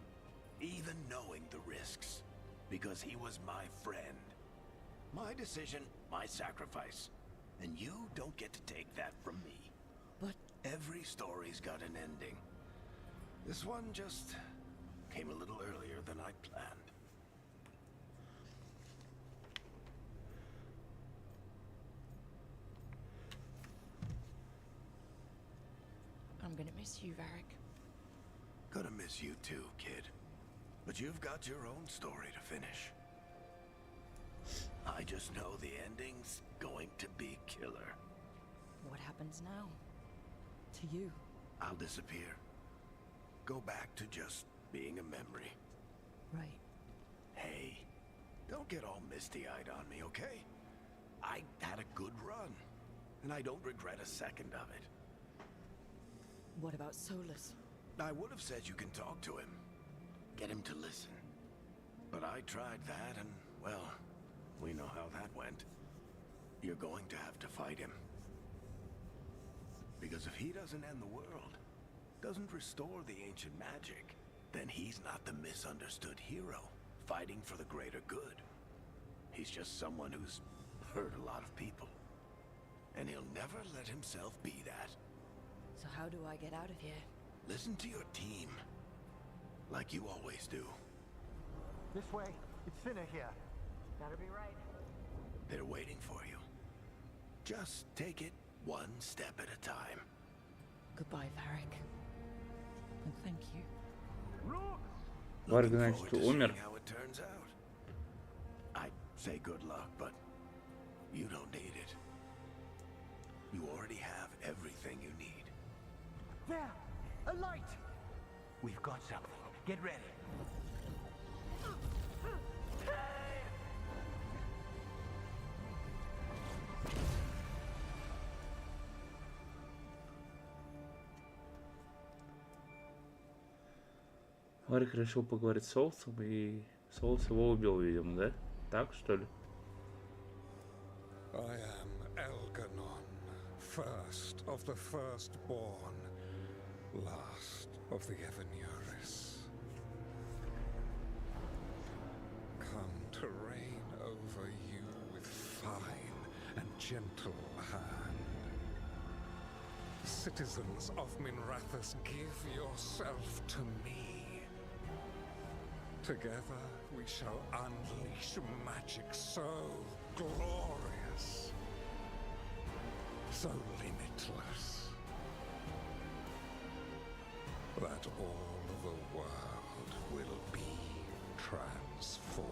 even knowing the risks, because he was my friend. My decision, my sacrifice, and you don't get to take that from me. But every story's got an ending. This one just came a little earlier than I'd planned. I'm gonna miss you, Varric. Gonna miss you too, kid. But you've got your own story to finish. I just know the ending's going to be killer. What happens now? To you? I'll disappear. Go back to just being a memory. Right. Hey, don't get all misty-eyed on me, okay? I had a good run, and I don't regret a second of it. What about Solus? I would have said you can talk to him. Get him to listen. But I tried that and, well, we know how that went. You're going to have to fight him. Because if he doesn't end the world, doesn't restore the ancient magic, then he's not the misunderstood hero fighting for the greater good. He's just someone who's hurt a lot of people. And he'll never let himself be that. So how do I get out of here? Listen to your team. Like you always do. This way. It's thinner here. That'll be right. They're waiting for you. Just take it one step at a time. Goodbye, Varric. And thank you. Варг, значит, умер. How it turns out. I'd say good luck, but you don't need it. You already have everything you need. There! A light! We've got something. Get ready. Варик решил поговорить с Соусом, и Соус его убил, видимо, да? Так, что ли? I am Elganon, first of the firstborn, last of the Evanuris. Come to reign over you with fine and gentle hand. Citizens of Minrathous, give yourself to me. Together we shall unleash magic so glorious, so limitless, that all the world will be transformed.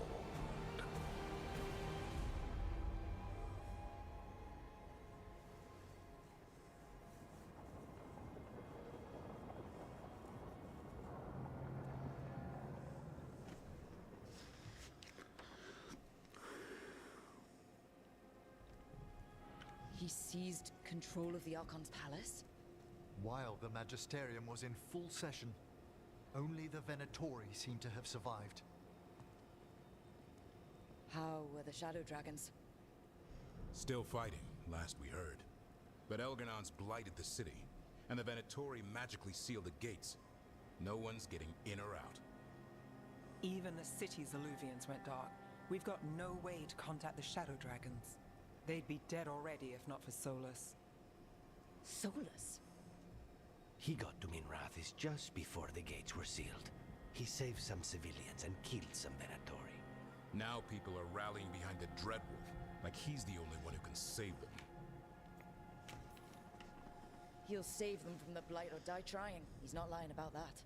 He seized control of the Archon's palace? While the Magisterium was in full session, only the Venatori seem to have survived. How were the Shadow Dragons? Still fighting, last we heard. But Elgarnon's blighted the city, and the Venatori magically sealed the gates. No one's getting in or out. Even the city's alluvians went dark. We've got no way to contact the Shadow Dragons. They'd be dead already if not for Solus. Solus? He got to Minrathous just before the gates were sealed. He saved some civilians and killed some Venatori. Now people are rallying behind the Dreadwolf, like he's the only one who can save them. He'll save them from the Blight or die trying. He's not lying about that.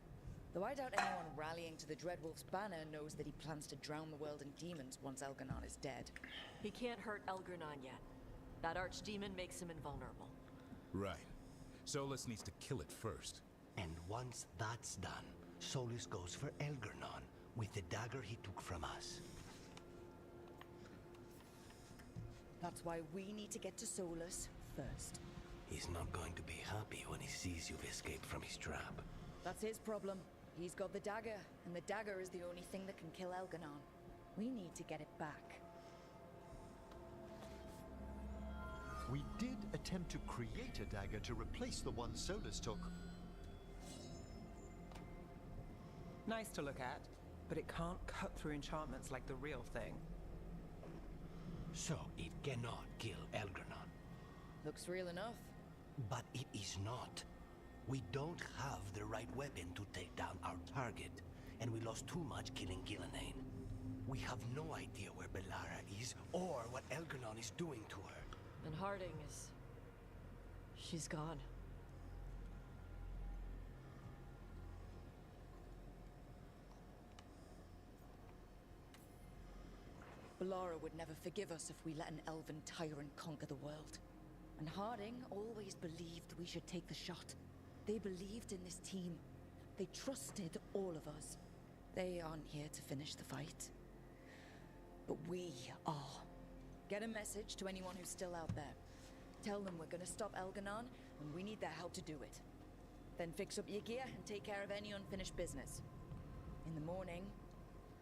Though I doubt anyone rallying to the Dreadwolf's banner knows that he plans to drown the world in demons once Elgarnon is dead. He can't hurt Elgarnon yet. That archdemon makes him invulnerable. Right. Solus needs to kill it first. And once that's done, Solus goes for Elgarnon with the dagger he took from us. That's why we need to get to Solus first. He's not going to be happy when he sees you've escaped from his trap. That's his problem. He's got the dagger, and the dagger is the only thing that can kill Elgarnon. We need to get it back. We did attempt to create a dagger to replace the one Solus took. Nice to look at, but it can't cut through enchantments like the real thing. So it cannot kill Algernon. Looks real enough. But it is not. We don't have the right weapon to take down our target, and we lost too much killing Gillenane. We have no idea where Bellara is or what Algernon is doing to her. And Harding is... she's gone. Bellara would never forgive us if we let an elven tyrant conquer the world. And Harding always believed we should take the shot. They believed in this team. They trusted all of us. They aren't here to finish the fight. But we are. Get a message to anyone who's still out there. Tell them we're gonna stop Algernon, and we need their help to do it. Then fix up your gear and take care of any unfinished business. In the morning,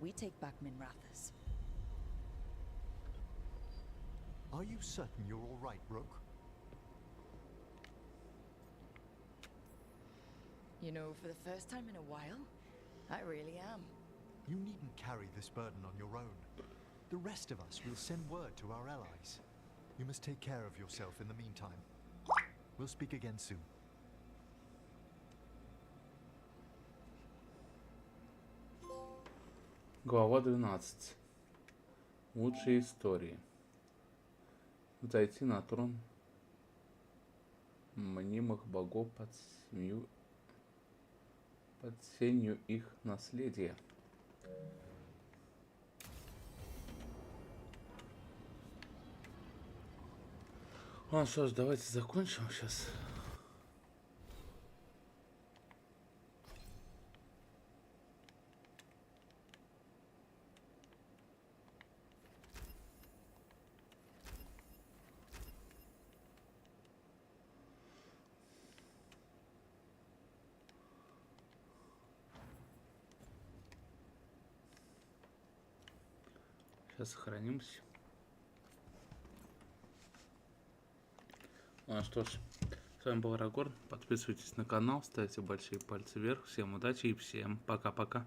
we take back Minrathous. Are you certain you're all right, Rook? You know, for the first time in a while, I really am. You needn't carry this burden on your own. The rest of us will send word to our allies. You must take care of yourself in the meantime. We'll speak again soon. Глава 12. Лучшие истории. Зайти на трон мнимых богов под сенью их наследия. Ну что ж, давайте закончим сейчас. Сейчас сохранимся. Ну что ж, с вами был Арагорн. Подписывайтесь на канал, ставьте большие пальцы вверх. Всем удачи и всем пока-пока.